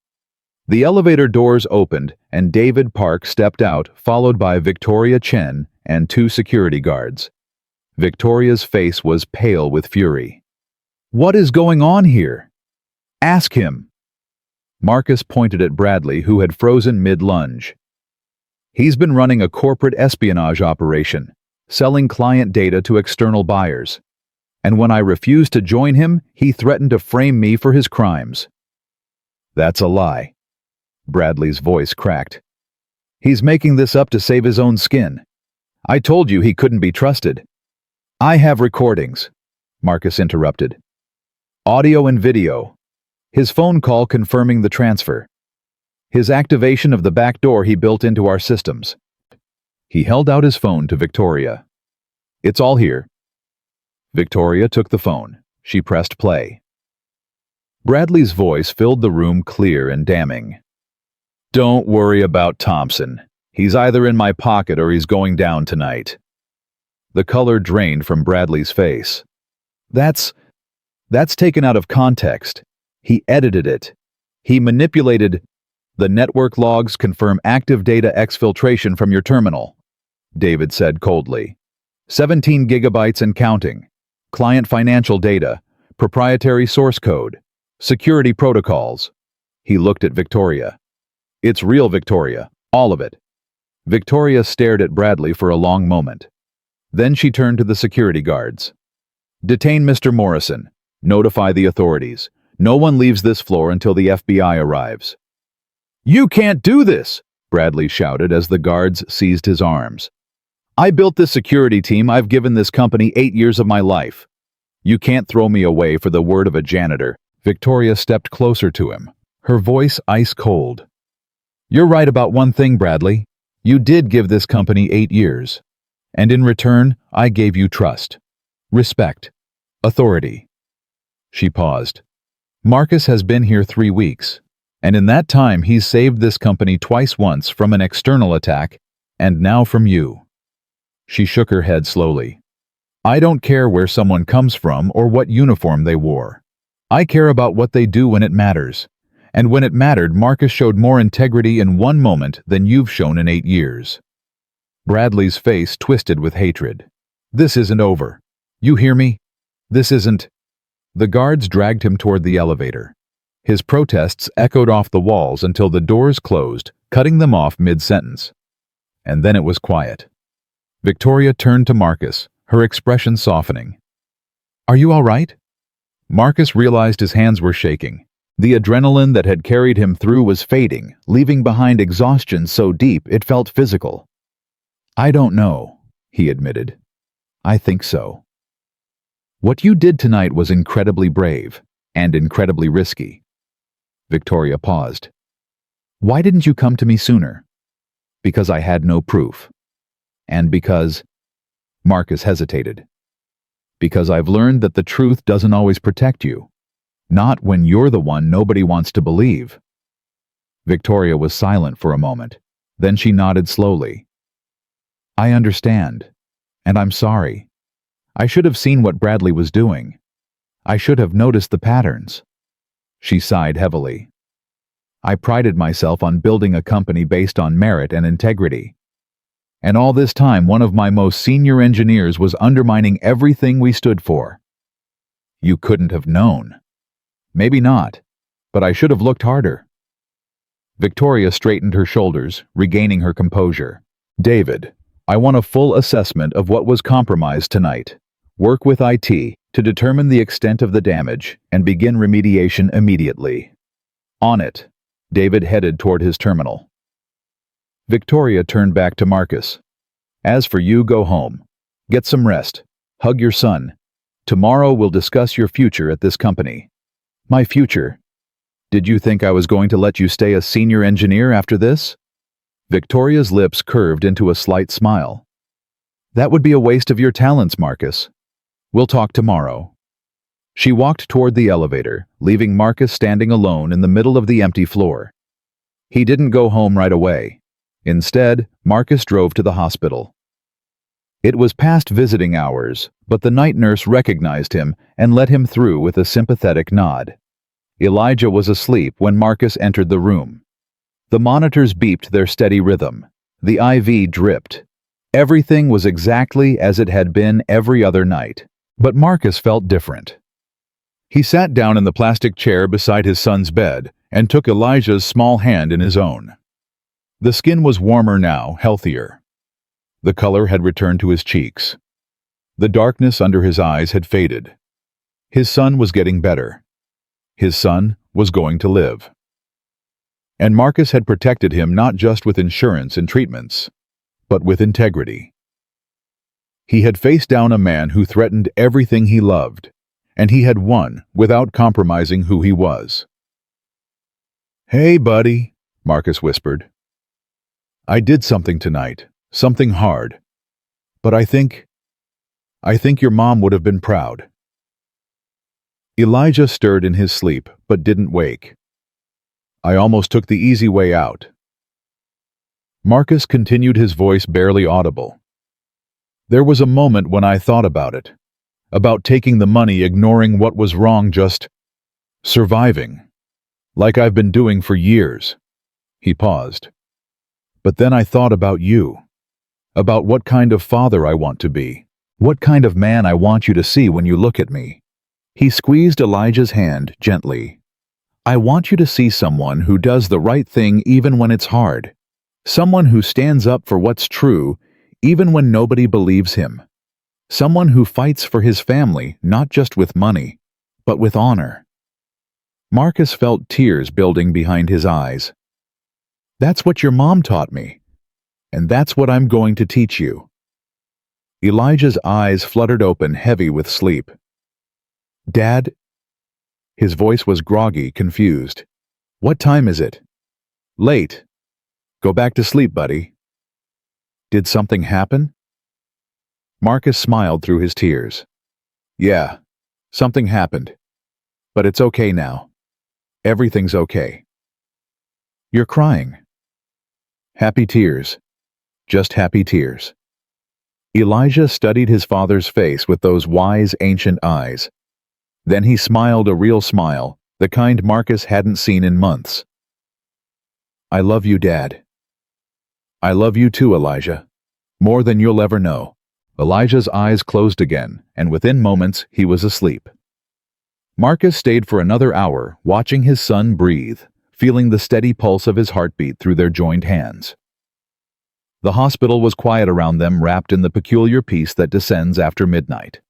The elevator doors opened, and David Park stepped out, followed by Victoria Chen and 2 security guards. Victoria's face was pale with fury. What is going on here? Ask him. Marcus pointed at Bradley, who had frozen mid-lunge. He's been running a corporate espionage operation, selling client data to external buyers. And when I refused to join him, he threatened to frame me for his crimes. That's a lie. Bradley's voice cracked. He's making this up to save his own skin. I told you he couldn't be trusted. I have recordings, Marcus interrupted. Audio and video. His phone call confirming the transfer. His activation of the back door he built into our systems. He held out his phone to Victoria. It's all here. Victoria took the phone. She pressed play. Bradley's voice filled the room, clear and damning. Don't worry about Thompson. He's either in my pocket or he's going down tonight. The color drained from Bradley's face. That's taken out of context. He edited it. He manipulated. The network logs confirm active data exfiltration from your terminal, David said coldly. 17 gigabytes and counting. Client financial data, proprietary source code, security protocols. He looked at Victoria. It's real, Victoria, all of it. Victoria stared at Bradley for a long moment. Then she turned to the security guards. Detain Mr. Morrison. Notify the authorities. No one leaves this floor until the FBI arrives. You can't do this, Bradley shouted as the guards seized his arms. I built this security team. I've given this company 8 years of my life. You can't throw me away for the word of a janitor. Victoria stepped closer to him, her voice ice cold. You're right about one thing, Bradley. You did give this company 8 years. And in return, I gave you trust, respect, authority. She paused. Marcus has been here 3 weeks, and in that time he's saved this company twice, once from an external attack, and now from you. She shook her head slowly. I don't care where someone comes from or what uniform they wore. I care about what they do when it matters. And when it mattered, Marcus showed more integrity in 1 moment than you've shown in 8 years. Bradley's face twisted with hatred. This isn't over. You hear me? This isn't... The guards dragged him toward the elevator. His protests echoed off the walls until the doors closed, cutting them off mid-sentence. And then it was quiet. Victoria turned to Marcus, her expression softening. Are you all right? Marcus realized his hands were shaking. The adrenaline that had carried him through was fading, leaving behind exhaustion so deep it felt physical. I don't know, he admitted. I think so. What you did tonight was incredibly brave and incredibly risky. Victoria paused. Why didn't you come to me sooner? Because I had no proof. And because... Marcus hesitated. Because I've learned that the truth doesn't always protect you. Not when you're the one nobody wants to believe. Victoria was silent for a moment. Then she nodded slowly. I understand. And I'm sorry. I should have seen what Bradley was doing. I should have noticed the patterns. She sighed heavily. I prided myself on building a company based on merit and integrity. And all this time, one of my most senior engineers was undermining everything we stood for. You couldn't have known. Maybe not, but I should have looked harder. Victoria straightened her shoulders, regaining her composure. David, I want a full assessment of what was compromised tonight. Work with IT, to determine the extent of the damage and begin remediation immediately. On it, David headed toward his terminal. Victoria turned back to Marcus. As for you, go home. Get some rest. Hug your son. Tomorrow we'll discuss your future at this company. My future? Did you think I was going to let you stay a senior engineer after this? Victoria's lips curved into a slight smile. That would be a waste of your talents, Marcus. We'll talk tomorrow. She walked toward the elevator, leaving Marcus standing alone in the middle of the empty floor. He didn't go home right away. Instead, Marcus drove to the hospital. It was past visiting hours, but the night nurse recognized him and let him through with a sympathetic nod. Elijah was asleep when Marcus entered the room. The monitors beeped their steady rhythm. The IV dripped. Everything was exactly as it had been every other night, but Marcus felt different. He sat down in the plastic chair beside his son's bed and took Elijah's small hand in his own. The skin was warmer now, healthier. The color had returned to his cheeks. The darkness under his eyes had faded. His son was getting better. His son was going to live. And Marcus had protected him not just with insurance and treatments, but with integrity. He had faced down a man who threatened everything he loved, and he had won without compromising who he was. "Hey, buddy," Marcus whispered. "I did something tonight, something hard, but I think your mom would have been proud." Elijah stirred in his sleep, but didn't wake. "I almost took the easy way out." Marcus continued, his voice barely audible. "There was a moment when I thought about it, about taking the money, ignoring what was wrong, just surviving, like I've been doing for years." He paused. "But then I thought about you, about what kind of father I want to be, what kind of man I want you to see when you look at me." He squeezed Elijah's hand gently. "I want you to see someone who does the right thing even when it's hard. Someone who stands up for what's true even when nobody believes him. Someone who fights for his family not just with money, but with honor." Marcus felt tears building behind his eyes. "That's what your mom taught me, and that's what I'm going to teach you." Elijah's eyes fluttered open, heavy with sleep. "Dad?" His voice was groggy, confused. "What time is it?" "Late. Go back to sleep, buddy." "Did something happen?" Marcus smiled through his tears. "Yeah, something happened. But it's okay now. Everything's okay." "You're crying." "Happy tears. Just happy tears." Elijah studied his father's face with those wise, ancient eyes. Then he smiled, a real smile, the kind Marcus hadn't seen in months. "I love you, Dad." "I love you too, Elijah. More than you'll ever know." Elijah's eyes closed again, and within moments he was asleep. Marcus stayed for another hour, watching his son breathe, feeling the steady pulse of his heartbeat through their joined hands. The hospital was quiet around them, wrapped in the peculiar peace that descends after midnight.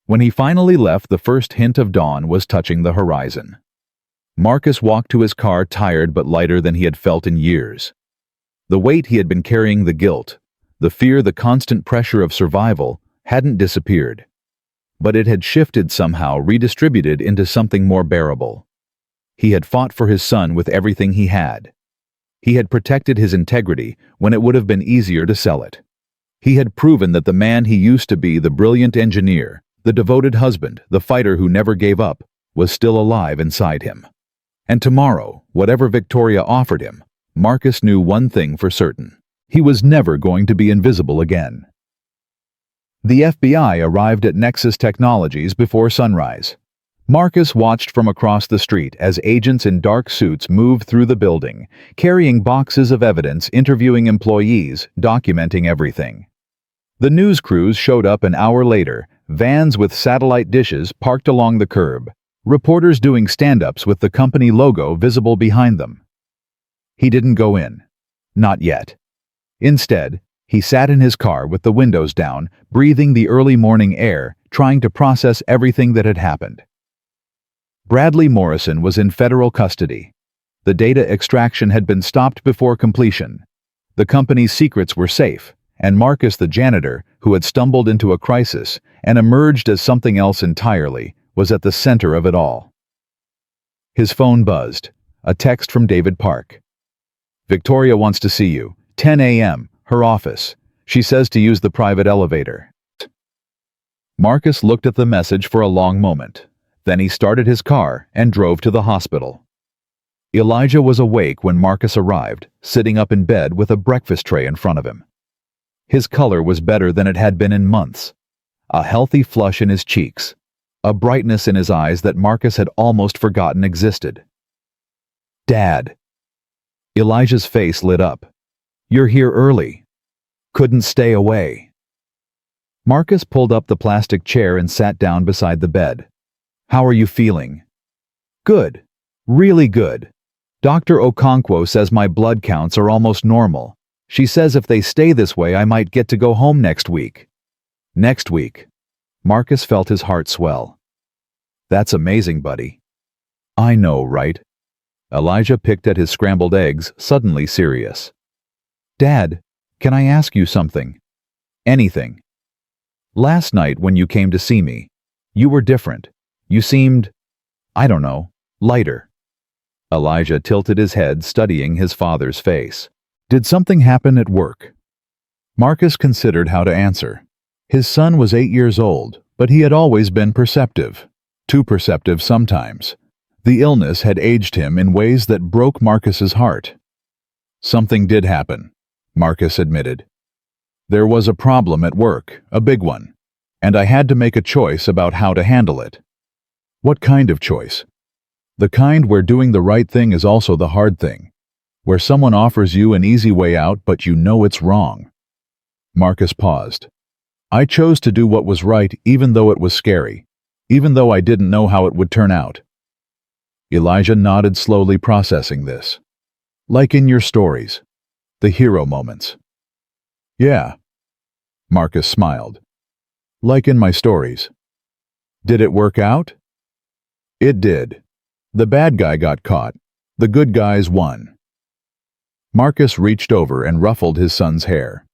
When he finally left, the first hint of dawn was touching the horizon. Marcus walked to his car, tired but lighter than he had felt in years. The weight he had been carrying, the guilt, the fear, the constant pressure of survival, hadn't disappeared. But it had shifted somehow, redistributed into something more bearable. He had fought for his son with everything he had. He had protected his integrity when it would have been easier to sell it. He had proven that the man he used to be, the brilliant engineer, the devoted husband, the fighter who never gave up, was still alive inside him. And tomorrow, whatever Victoria offered him, Marcus knew one thing for certain: he was never going to be invisible again. The FBI arrived at Nexus Technologies before sunrise. Marcus watched from across the street as agents in dark suits moved through the building, carrying boxes of evidence, interviewing employees, documenting everything. The news crews showed up an hour later, vans with satellite dishes parked along the curb, reporters doing stand-ups with the company logo visible behind them. He didn't go in. Not yet. Instead, he sat in his car with the windows down, breathing the early morning air trying to process everything that had happened. Bradley Morrison was in federal custody. The data extraction had been stopped before completion. The company's secrets were safe, and Marcus the janitor, who had stumbled into a crisis and emerged as something else entirely, was at the center of it all. His phone buzzed. A text from David Park. "Victoria wants to see you. 10 a.m., her office. She says to use the private elevator." Marcus looked at the message for a long moment. Then he started his car and drove to the hospital. Elijah was awake when Marcus arrived, sitting up in bed with a breakfast tray in front of him. His color was better than it had been in months. A healthy flush in his cheeks, a brightness in his eyes that Marcus had almost forgotten existed. "Dad." Elijah's face lit up. "You're here early. Couldn't stay away." Marcus pulled up the plastic chair and sat down beside the bed. "How are you feeling?" "Good. Really good. Dr. Okonkwo says my blood counts are almost normal. She says if they stay this way I might get to go home next week." "Next week?" Marcus felt his heart swell. "That's amazing, buddy." "I know, right?" Elijah picked at his scrambled eggs, suddenly serious. "Dad, can I ask you something?" "Anything." "Last night when you came to see me, you were different. You seemed, I don't know, lighter." Elijah tilted his head, studying his father's face. "Did something happen at work?" Marcus considered how to answer. His son was 8 years old, but he had always been perceptive. Too perceptive sometimes. The illness had aged him in ways that broke Marcus's heart. "Something did happen," Marcus admitted. "There was a problem at work, a big one, and I had to make a choice about how to handle it." "What kind of choice?" "The kind where doing the right thing is also the hard thing, where someone offers you an easy way out but you know it's wrong." Marcus paused. "I chose to do what was right even though it was scary, even though I didn't know how it would turn out." Elijah nodded, slowly processing this. "Like in your stories, the hero moments." "Yeah." Marcus smiled. "Like in my stories." "Did it work out?" "It did. The bad guy got caught. The good guys won." Marcus reached over and ruffled his son's hair.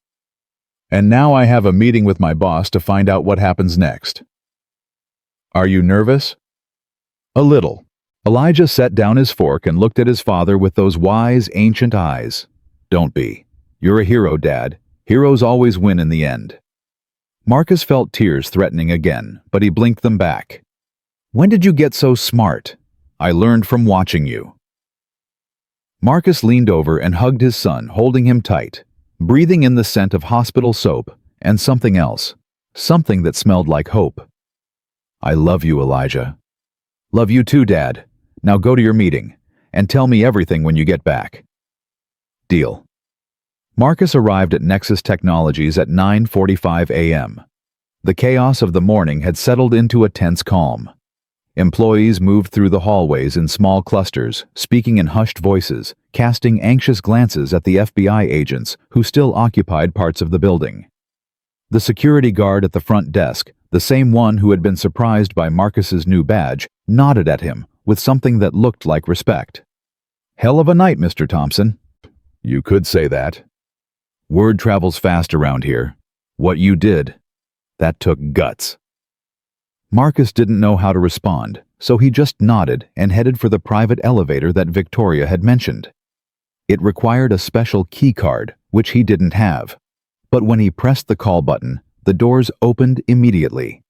"And now I have a meeting with my boss to find out what happens next." "Are you nervous?" "A little." Elijah set down his fork and looked at his father with those wise, ancient eyes. "Don't be. You're a hero, Dad. Heroes always win in the end." Marcus felt tears threatening again, but he blinked them back. "When did you get so smart?" "I learned from watching you." Marcus leaned over and hugged his son, holding him tight, breathing in the scent of hospital soap and something else, something that smelled like hope. "I love you, Elijah." "Love you too, Dad. Now go to your meeting, and tell me everything when you get back." "Deal." Marcus arrived at Nexus Technologies at 9:45 a.m. The chaos of the morning had settled into a tense calm. Employees moved through the hallways in small clusters, speaking in hushed voices, casting anxious glances at the FBI agents who still occupied parts of the building. The security guard at the front desk, the same one who had been surprised by Marcus's new badge, nodded at him with something that looked like respect. "Hell of a night, Mr. Thompson." "You could say that." "Word travels fast around here. What you did, that took guts." Marcus didn't know how to respond, so he just nodded and headed for the private elevator that Victoria had mentioned. It required a special key card, which he didn't have. But when he pressed the call button, the doors opened immediately.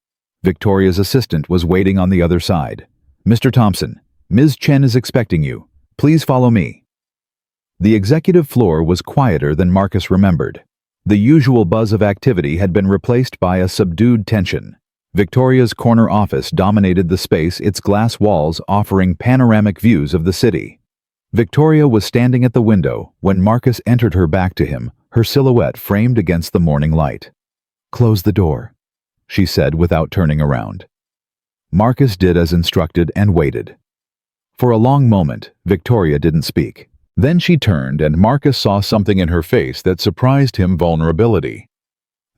Victoria's assistant was waiting on the other side. "Mr. Thompson, Ms. Chen is expecting you. Please follow me." The executive floor was quieter than Marcus remembered. The usual buzz of activity had been replaced by a subdued tension. Victoria's corner office dominated the space, its glass walls offering panoramic views of the city. Victoria was standing at the window when Marcus entered her back to him, her silhouette framed against the morning light. "Close the door," she said without turning around. Marcus did as instructed and waited. For a long moment, Victoria didn't speak. Then she turned and Marcus saw something in her face that surprised him: vulnerability.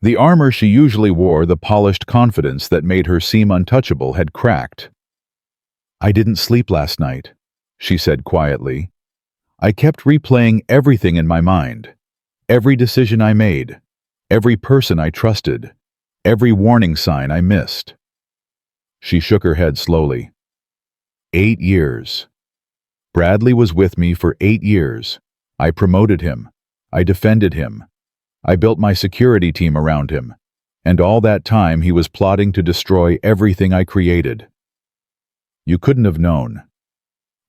The armor she usually wore, the polished confidence that made her seem untouchable, had cracked. "I didn't sleep last night," she said quietly. "I kept replaying everything in my mind. Every decision I made, every person I trusted, every warning sign I missed." She shook her head slowly. 8 years. Bradley was with me for 8 years. I promoted him. I defended him. I built my security team around him. And all that time he was plotting to destroy everything I created. You couldn't have known.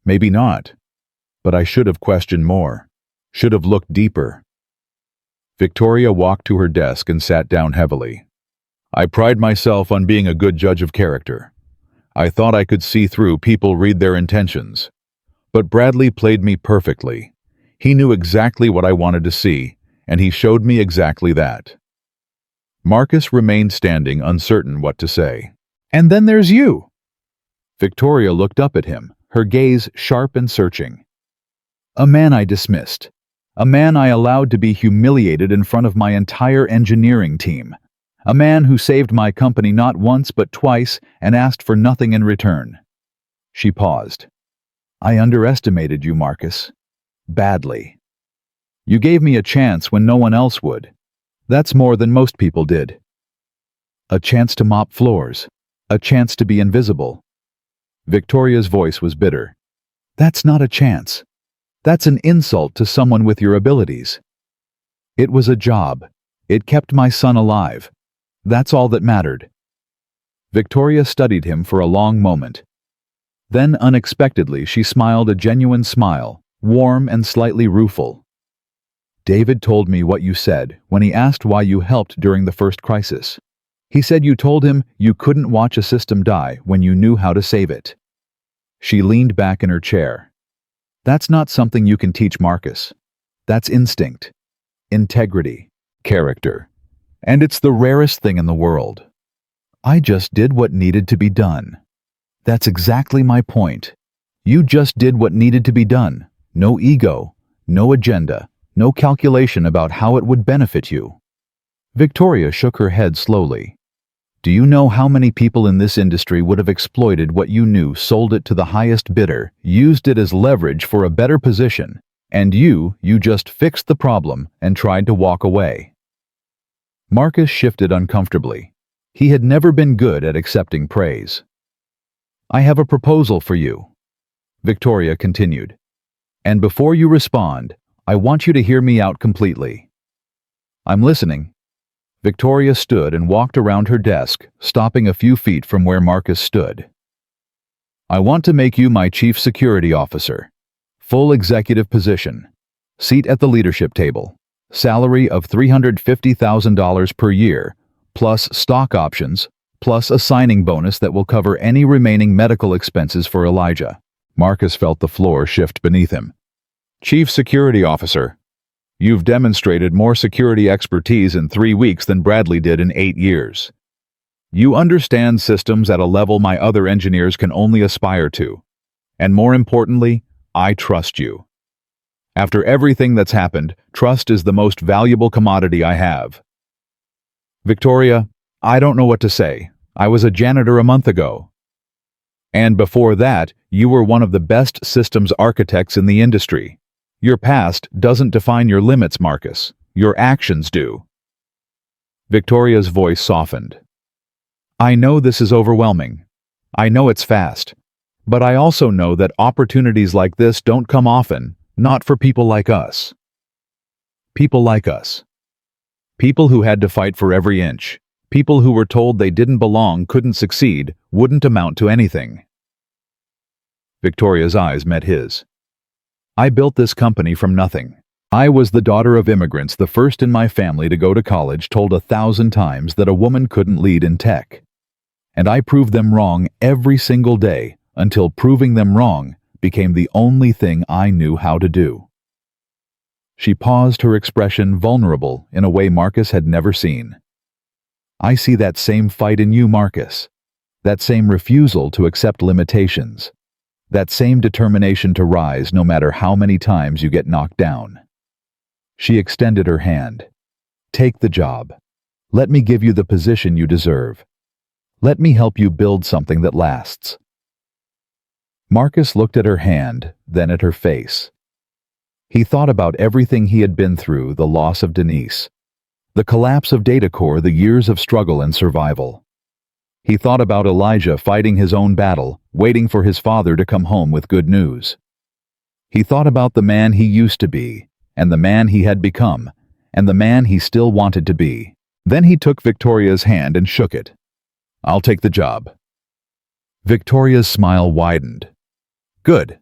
Maybe not. But I should have questioned more. Should have looked deeper. Victoria walked to her desk and sat down heavily. I pride myself on being a good judge of character. I thought I could see through people, read their intentions. But Bradley played me perfectly. He knew exactly what I wanted to see, and he showed me exactly that. Marcus remained standing, uncertain what to say. "And then there's you." Victoria looked up at him, her gaze sharp and searching. "A man I dismissed. A man I allowed to be humiliated in front of my entire engineering team. A man who saved my company not once but twice and asked for nothing in return." She paused. "I underestimated you, Marcus. Badly. You gave me a chance when no one else would. That's more than most people did. A chance to mop floors. A chance to be invisible." Victoria's voice was bitter. "That's not a chance. That's an insult to someone with your abilities. It was a job. It kept my son alive. That's all that mattered." Victoria studied him for a long moment. Then, unexpectedly, she smiled a genuine smile, warm and slightly rueful. "David told me what you said when he asked why you helped during the first crisis. He said you told him you couldn't watch a system die when you knew how to save it." She leaned back in her chair. "That's not something you can teach, Marcus. That's instinct, integrity, character. And it's the rarest thing in the world. I just did what needed to be done. That's exactly my point. You just did what needed to be done. No ego, no agenda, no calculation about how it would benefit you." Victoria shook her head slowly. "Do you know how many people in this industry would have exploited what you knew, sold it to the highest bidder, used it as leverage for a better position, and you just fixed the problem and tried to walk away?" Marcus shifted uncomfortably. He had never been good at accepting praise. "I have a proposal for you," Victoria continued. "And before you respond, I want you to hear me out completely." "I'm listening." Victoria stood and walked around her desk, stopping a few feet from where Marcus stood. "I want to make you my chief security officer. Full executive position. Seat at the leadership table. Salary of $350,000 per year, plus stock options, plus a signing bonus that will cover any remaining medical expenses for Elijah." Marcus felt the floor shift beneath him. "Chief Security Officer. You've demonstrated more security expertise in 3 weeks than Bradley did in 8 years. You understand systems at a level my other engineers can only aspire to. And more importantly, I trust you. After everything that's happened, trust is the most valuable commodity I have." "Victoria, I don't know what to say. I was a janitor a month ago. And before that, you were one of the best systems architects in the industry. Your past doesn't define your limits, Marcus. Your actions do." Victoria's voice softened. "I know this is overwhelming. I know it's fast. But I also know that opportunities like this don't come often, not for people like us. People like us. People who had to fight for every inch. People who were told they didn't belong, couldn't succeed, wouldn't amount to anything." Victoria's eyes met his. "I built this company from nothing. I was the daughter of immigrants, the first in my family to go to college, told 1,000 times that a woman couldn't lead in tech. And I proved them wrong every single day until proving them wrong became the only thing I knew how to do." She paused, her expression vulnerable in a way Marcus had never seen. "I see that same fight in you, Marcus. That same refusal to accept limitations. That same determination to rise no matter how many times you get knocked down." She extended her hand. "Take the job. Let me give you the position you deserve. Let me help you build something that lasts." Marcus looked at her hand, then at her face. He thought about everything he had been through, the loss of Denise, the collapse of Datacore, the years of struggle and survival. He thought about Elijah fighting his own battle, waiting for his father to come home with good news. He thought about the man he used to be, and the man he had become, and the man he still wanted to be. Then he took Victoria's hand and shook it. "I'll take the job." Victoria's smile widened. "Good.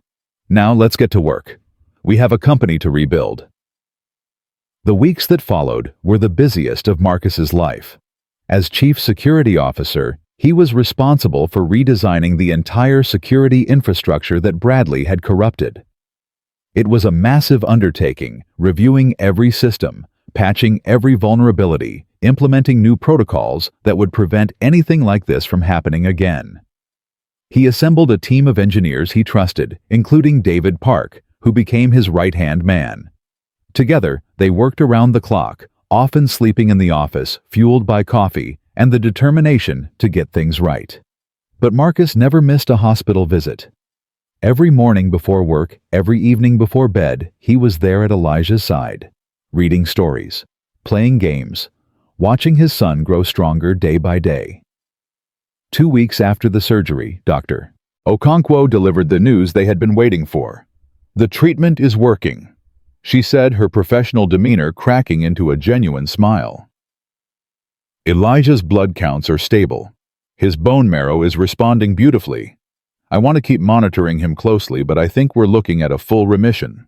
Now let's get to work. We have a company to rebuild." The weeks that followed were the busiest of Marcus's life. As Chief Security Officer, he was responsible for redesigning the entire security infrastructure that Bradley had corrupted. It was a massive undertaking, reviewing every system, patching every vulnerability, implementing new protocols that would prevent anything like this from happening again. He assembled a team of engineers he trusted, including David Park, who became his right-hand man. Together, they worked around the clock, often sleeping in the office, fueled by coffee and the determination to get things right. But Marcus never missed a hospital visit. Every morning before work, every evening before bed, he was there at Elijah's side, reading stories, playing games, watching his son grow stronger day by day. 2 weeks after the surgery, Dr. Okonkwo delivered the news they had been waiting for. "The treatment is working," she said, her professional demeanor cracking into a genuine smile. "Elijah's blood counts are stable. His bone marrow is responding beautifully. I want to keep monitoring him closely, but I think we're looking at a full remission."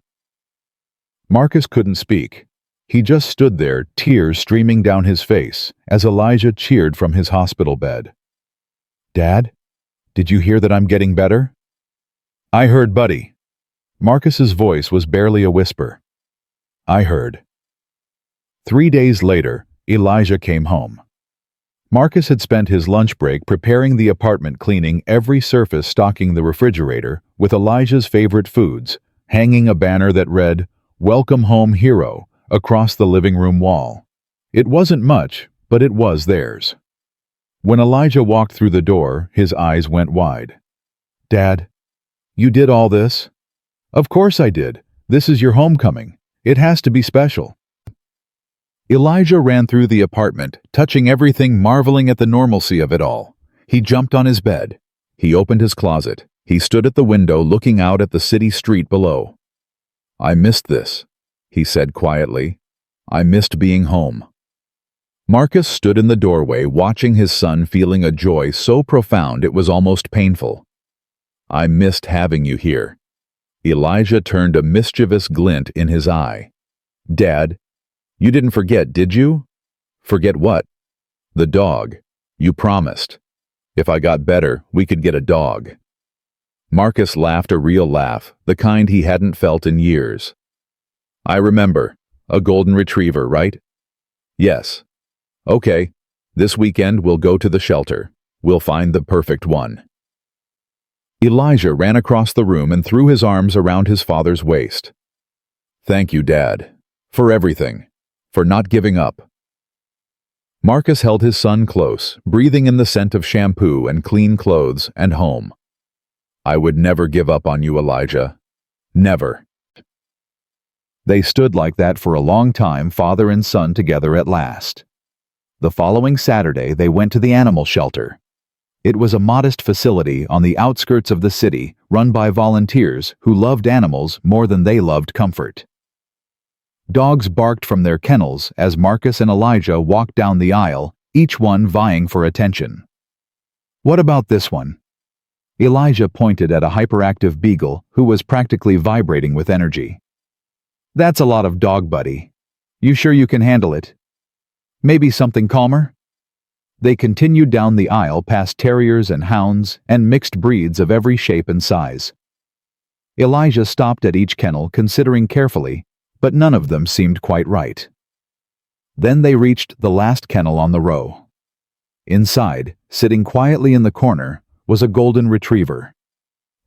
Marcus couldn't speak. He just stood there, tears streaming down his face, as Elijah cheered from his hospital bed. "Dad, did you hear that I'm getting better?" "I heard, buddy." Marcus's voice was barely a whisper. "I heard." 3 days later, Elijah came home. Marcus had spent his lunch break preparing the apartment, cleaning every surface, stocking the refrigerator with Elijah's favorite foods, hanging a banner that read, "Welcome home, hero," across the living room wall. It wasn't much, but it was theirs. When Elijah walked through the door, his eyes went wide. "Dad, you did all this?" "Of course I did. This is your homecoming. It has to be special." Elijah ran through the apartment, touching everything, marveling at the normalcy of it all. He jumped on his bed. He opened his closet. He stood at the window looking out at the city street below. "I missed this," he said quietly. "I missed being home." Marcus stood in the doorway, watching his son, feeling a joy so profound it was almost painful. "I missed having you here." Elijah turned a mischievous glint in his eye. "Dad, you didn't forget, did you?" "Forget what?" "The dog. You promised. If I got better, we could get a dog." Marcus laughed a real laugh, the kind he hadn't felt in years. "I remember. A golden retriever, right?" "Yes." "Okay. This weekend we'll go to the shelter. We'll find the perfect one." Elijah ran across the room and threw his arms around his father's waist. "Thank you, Dad. For everything. For not giving up." Marcus held his son close, breathing in the scent of shampoo and clean clothes and home. "I would never give up on you, Elijah. Never." They stood like that for a long time, father and son together at last. The following Saturday, they went to the animal shelter. It was a modest facility on the outskirts of the city, run by volunteers who loved animals more than they loved comfort. Dogs barked from their kennels as Marcus and Elijah walked down the aisle, each one vying for attention. "What about this one?" Elijah pointed at a hyperactive beagle who was practically vibrating with energy. "That's a lot of dog, buddy. You sure you can handle it? Maybe something calmer?" They continued down the aisle past terriers and hounds and mixed breeds of every shape and size. Elijah stopped at each kennel, considering carefully, but none of them seemed quite right. Then they reached the last kennel on the row. Inside, sitting quietly in the corner, was a golden retriever.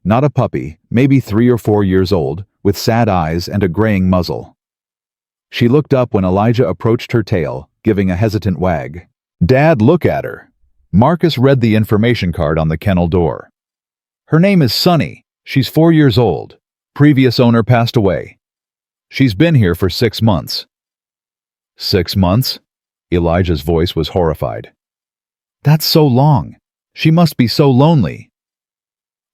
Not a puppy, maybe 3 or 4 years old, with sad eyes and a graying muzzle. She looked up when Elijah approached her tail, giving a hesitant wag. "Dad, look at her." Marcus read the information card on the kennel door. "Her name is Sunny. She's 4 years old. Previous owner passed away. She's been here for 6 months." 6 months? Elijah's voice was horrified. "That's so long. She must be so lonely."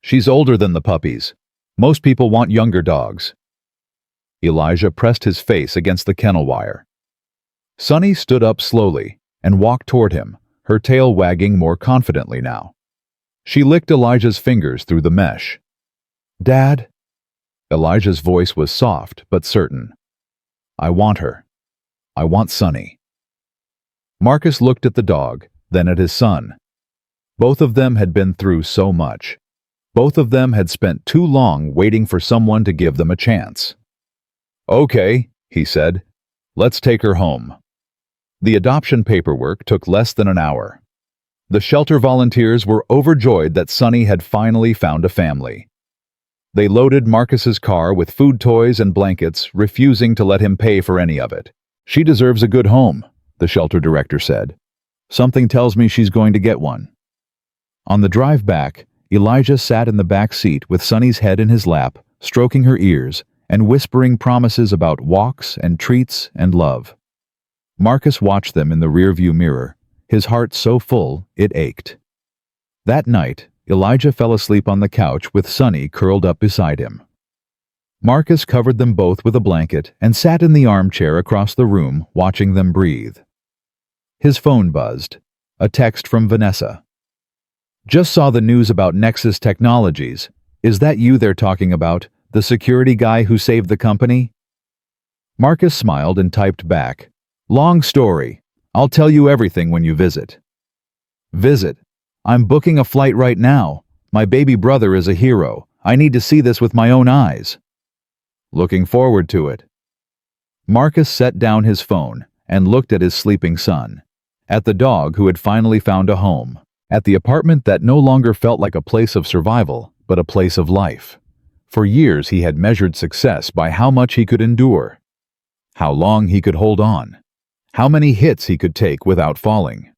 "She's older than the puppies. Most people want younger dogs." Elijah pressed his face against the kennel wire. Sunny stood up slowly and walked toward him, her tail wagging more confidently now. She licked Elijah's fingers through the mesh. "Dad?" Elijah's voice was soft but certain. "I want her. I want Sunny." Marcus looked at the dog, then at his son. Both of them had been through so much. Both of them had spent too long waiting for someone to give them a chance. "Okay," he said. "Let's take her home." The adoption paperwork took less than an hour. The shelter volunteers were overjoyed that Sunny had finally found a family. They loaded Marcus's car with food toys and blankets, refusing to let him pay for any of it. "She deserves a good home," the shelter director said. "Something tells me she's going to get one." On the drive back, Elijah sat in the back seat with Sunny's head in his lap, stroking her ears and whispering promises about walks and treats and love. Marcus watched them in the rearview mirror, his heart so full it ached. That night, Elijah fell asleep on the couch with Sunny curled up beside him. Marcus covered them both with a blanket and sat in the armchair across the room watching them breathe. His phone buzzed. A text from Vanessa. "Just saw the news about Nexus Technologies. Is that you they're talking about, the security guy who saved the company?" Marcus smiled and typed back, "Long story. I'll tell you everything when you visit." "Visit? I'm booking a flight right now. My baby brother is a hero. I need to see this with my own eyes." "Looking forward to it." Marcus set down his phone and looked at his sleeping son, at the dog who had finally found a home, at the apartment that no longer felt like a place of survival, but a place of life. For years he had measured success by how much he could endure, how long he could hold on, how many hits he could take without falling.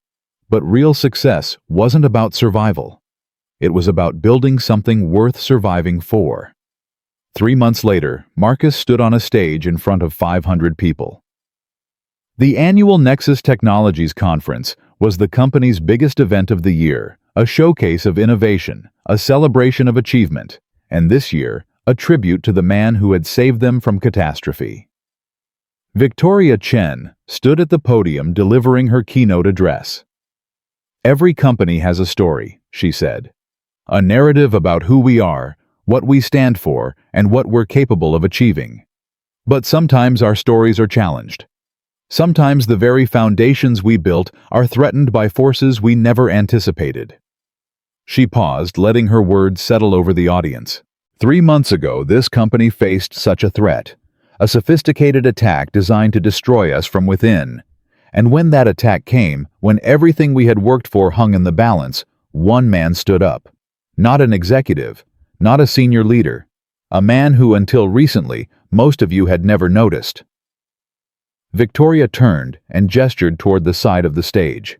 But real success wasn't about survival. It was about building something worth surviving for. 3 months later, Marcus stood on a stage in front of 500 people. The annual Nexus Technologies conference was the company's biggest event of the year, a showcase of innovation, a celebration of achievement, and this year, a tribute to the man who had saved them from catastrophe. Victoria Chen stood at the podium delivering her keynote address. "Every company has a story," she said. "A narrative about who we are, what we stand for, and what we're capable of achieving. But sometimes our stories are challenged. Sometimes the very foundations we built are threatened by forces we never anticipated." She paused, letting her words settle over the audience. 3 months ago, this company faced such a threat, a sophisticated attack designed to destroy us from within. And when that attack came, when everything we had worked for hung in the balance, one man stood up. Not an executive, not a senior leader, a man who until recently most of you had never noticed. Victoria turned and gestured toward the side of the stage.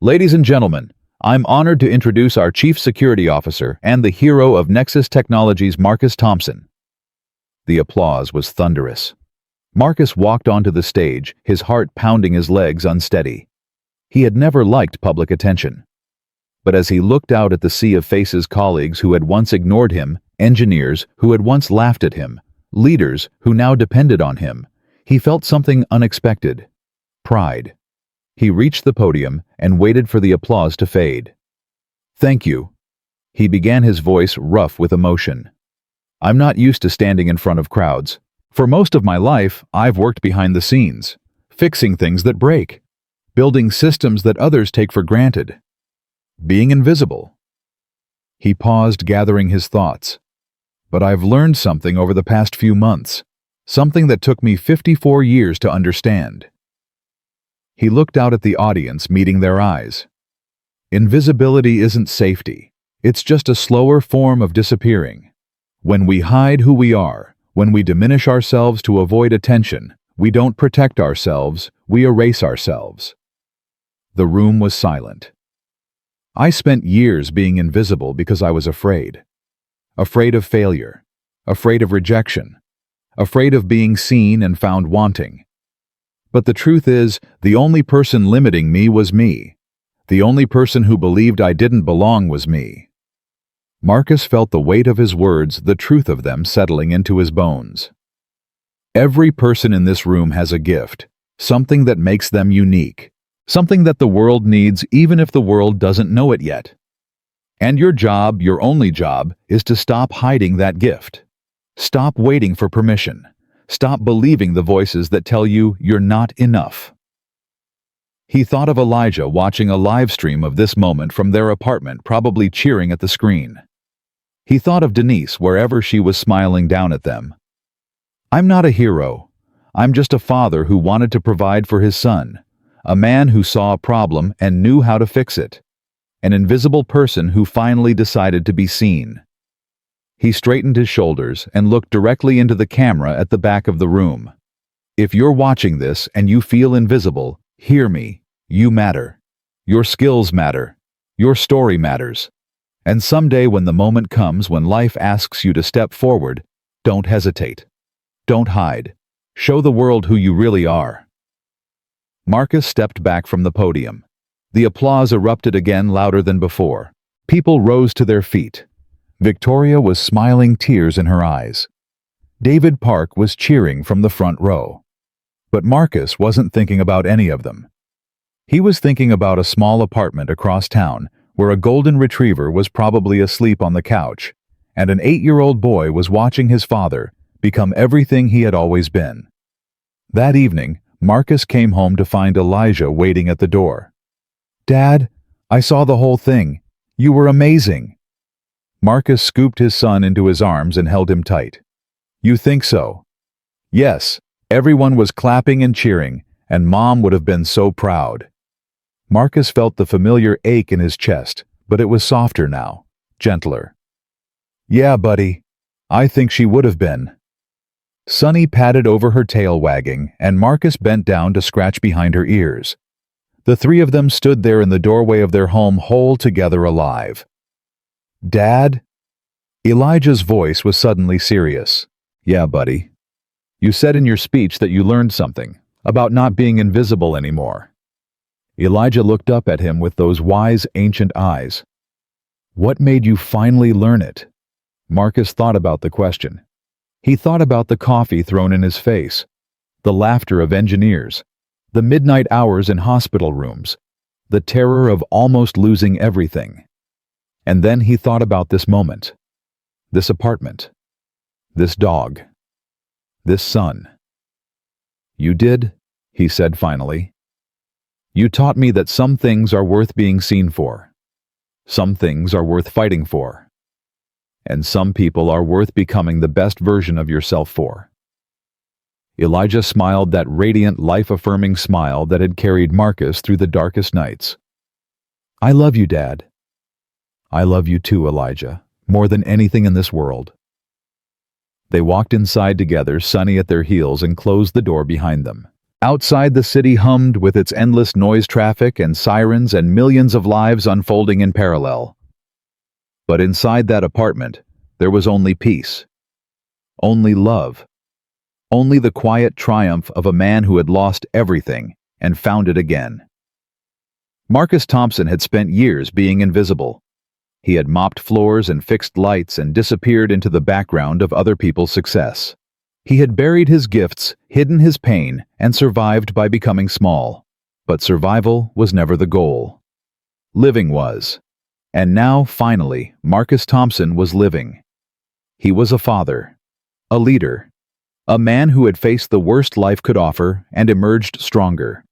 "Ladies and gentlemen, I'm honored to introduce our Chief Security Officer and the hero of Nexus Technologies, Marcus Thompson." The applause was thunderous. Marcus walked onto the stage, his heart pounding his legs unsteady. He had never liked public attention. But as he looked out at the sea of faces, colleagues who had once ignored him, engineers who had once laughed at him, leaders who now depended on him, he felt something unexpected: pride. He reached the podium and waited for the applause to fade. "Thank you." He began, his voice rough with emotion. "I'm not used to standing in front of crowds. For most of my life, I've worked behind the scenes, fixing things that break, building systems that others take for granted, being invisible." He paused, gathering his thoughts. "But I've learned something over the past few months, something that took me 54 years to understand." He looked out at the audience, meeting their eyes. Invisibility isn't safety. It's just a slower form of disappearing. When we hide who we are, when we diminish ourselves to avoid attention, we don't protect ourselves, we erase ourselves. The room was silent. I spent years being invisible because I was afraid. Afraid of failure. Afraid of rejection. Afraid of being seen and found wanting. But the truth is, the only person limiting me was me. The only person who believed I didn't belong was me. Marcus felt the weight of his words, the truth of them settling into his bones. Every person in this room has a gift, something that makes them unique, something that the world needs even if the world doesn't know it yet. And your job, your only job, is to stop hiding that gift. Stop waiting for permission. Stop believing the voices that tell you you're not enough. He thought of Elijah watching a live stream of this moment from their apartment, probably cheering at the screen. He thought of Denise wherever she was, smiling down at them. I'm not a hero. I'm just a father who wanted to provide for his son, a man who saw a problem and knew how to fix it, an invisible person who finally decided to be seen. He straightened his shoulders and looked directly into the camera at the back of the room. If you're watching this and you feel invisible, hear me. You matter. Your skills matter. Your story matters. And someday when the moment comes when life asks you to step forward, don't hesitate. Don't hide. Show the world who you really are. Marcus stepped back from the podium. The applause erupted again, louder than before. People rose to their feet. Victoria was smiling, tears in her eyes. David Park was cheering from the front row. But Marcus wasn't thinking about any of them. He was thinking about a small apartment across town where a golden retriever was probably asleep on the couch, and an 8-year-old boy was watching his father become everything he had always been. That evening, Marcus came home to find Elijah waiting at the door. "Dad, I saw the whole thing. You were amazing." Marcus scooped his son into his arms and held him tight. "You think so?" Yes, everyone was clapping and cheering, and Mom would have been so proud. Marcus felt the familiar ache in his chest, but it was softer now, gentler. "Yeah, buddy, I think she would have been." Sunny patted over her tail, wagging, and Marcus bent down to scratch behind her ears. The three of them stood there in the doorway of their home, whole together, alive. "Dad?" Elijah's voice was suddenly serious. "Yeah, buddy. You said in your speech that you learned something, about not being invisible anymore." Elijah looked up at him with those wise, ancient eyes. "What made you finally learn it?" Marcus thought about the question. He thought about the coffee thrown in his face, the laughter of engineers, the midnight hours in hospital rooms, the terror of almost losing everything. And then he thought about this moment, this apartment, this dog, this son. "You did," he said finally. "You taught me that some things are worth being seen for. Some things are worth fighting for. And some people are worth becoming the best version of yourself for." Elijah smiled, that radiant, life-affirming smile that had carried Marcus through the darkest nights. "I love you, Dad." "I love you too, Elijah, more than anything in this world." They walked inside together, Sunny at their heels, and closed the door behind them. Outside, the city hummed with its endless noise, traffic and sirens, and millions of lives unfolding in parallel. But inside that apartment, there was only peace, only love, only the quiet triumph of a man who had lost everything and found it again. Marcus Thompson had spent years being invisible. He had mopped floors and fixed lights and disappeared into the background of other people's success. He had buried his gifts, hidden his pain, and survived by becoming small. But survival was never the goal. Living was. And now, finally, Marcus Thompson was living. He was a father, a leader, a man who had faced the worst life could offer and emerged stronger.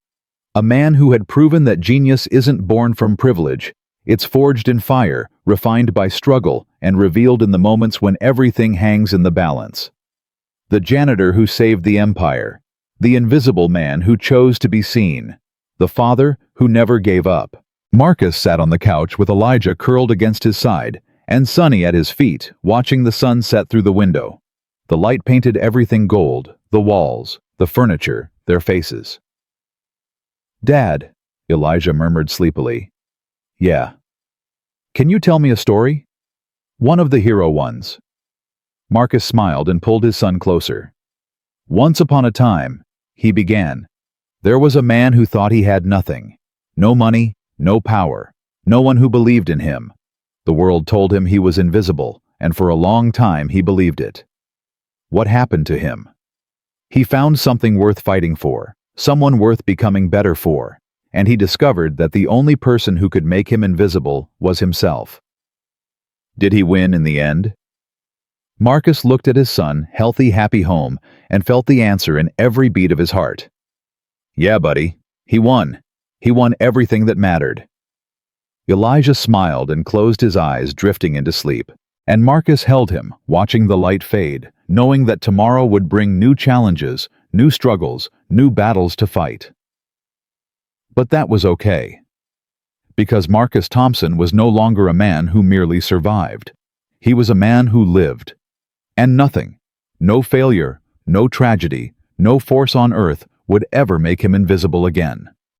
A man who had proven that genius isn't born from privilege, it's forged in fire, refined by struggle, and revealed in the moments when everything hangs in the balance. The janitor who saved the empire, the invisible man who chose to be seen, the father who never gave up. Marcus sat on the couch with Elijah curled against his side, and Sunny at his feet, watching the sun set through the window. The light painted everything gold, the walls, the furniture, their faces. Dad, Elijah murmured sleepily. Yeah. Can you tell me a story? One of the hero ones. Marcus smiled and pulled his son closer. Once upon a time, he began, there was a man who thought he had nothing. No money, no power, no one who believed in him. The world told him he was invisible, and for a long time he believed it. What happened to him? He found something worth fighting for, someone worth becoming better for, and he discovered that the only person who could make him invisible was himself. Did he win in the end? Marcus looked at his son, healthy, happy home, and felt the answer in every beat of his heart. Yeah, buddy, he won. He won everything that mattered. Elijah smiled and closed his eyes, drifting into sleep, and Marcus held him, watching the light fade, knowing that tomorrow would bring new challenges, new struggles, new battles to fight. But that was okay. Because Marcus Thompson was no longer a man who merely survived. He was a man who lived. And nothing, no failure, no tragedy, no force on earth would ever make him invisible again.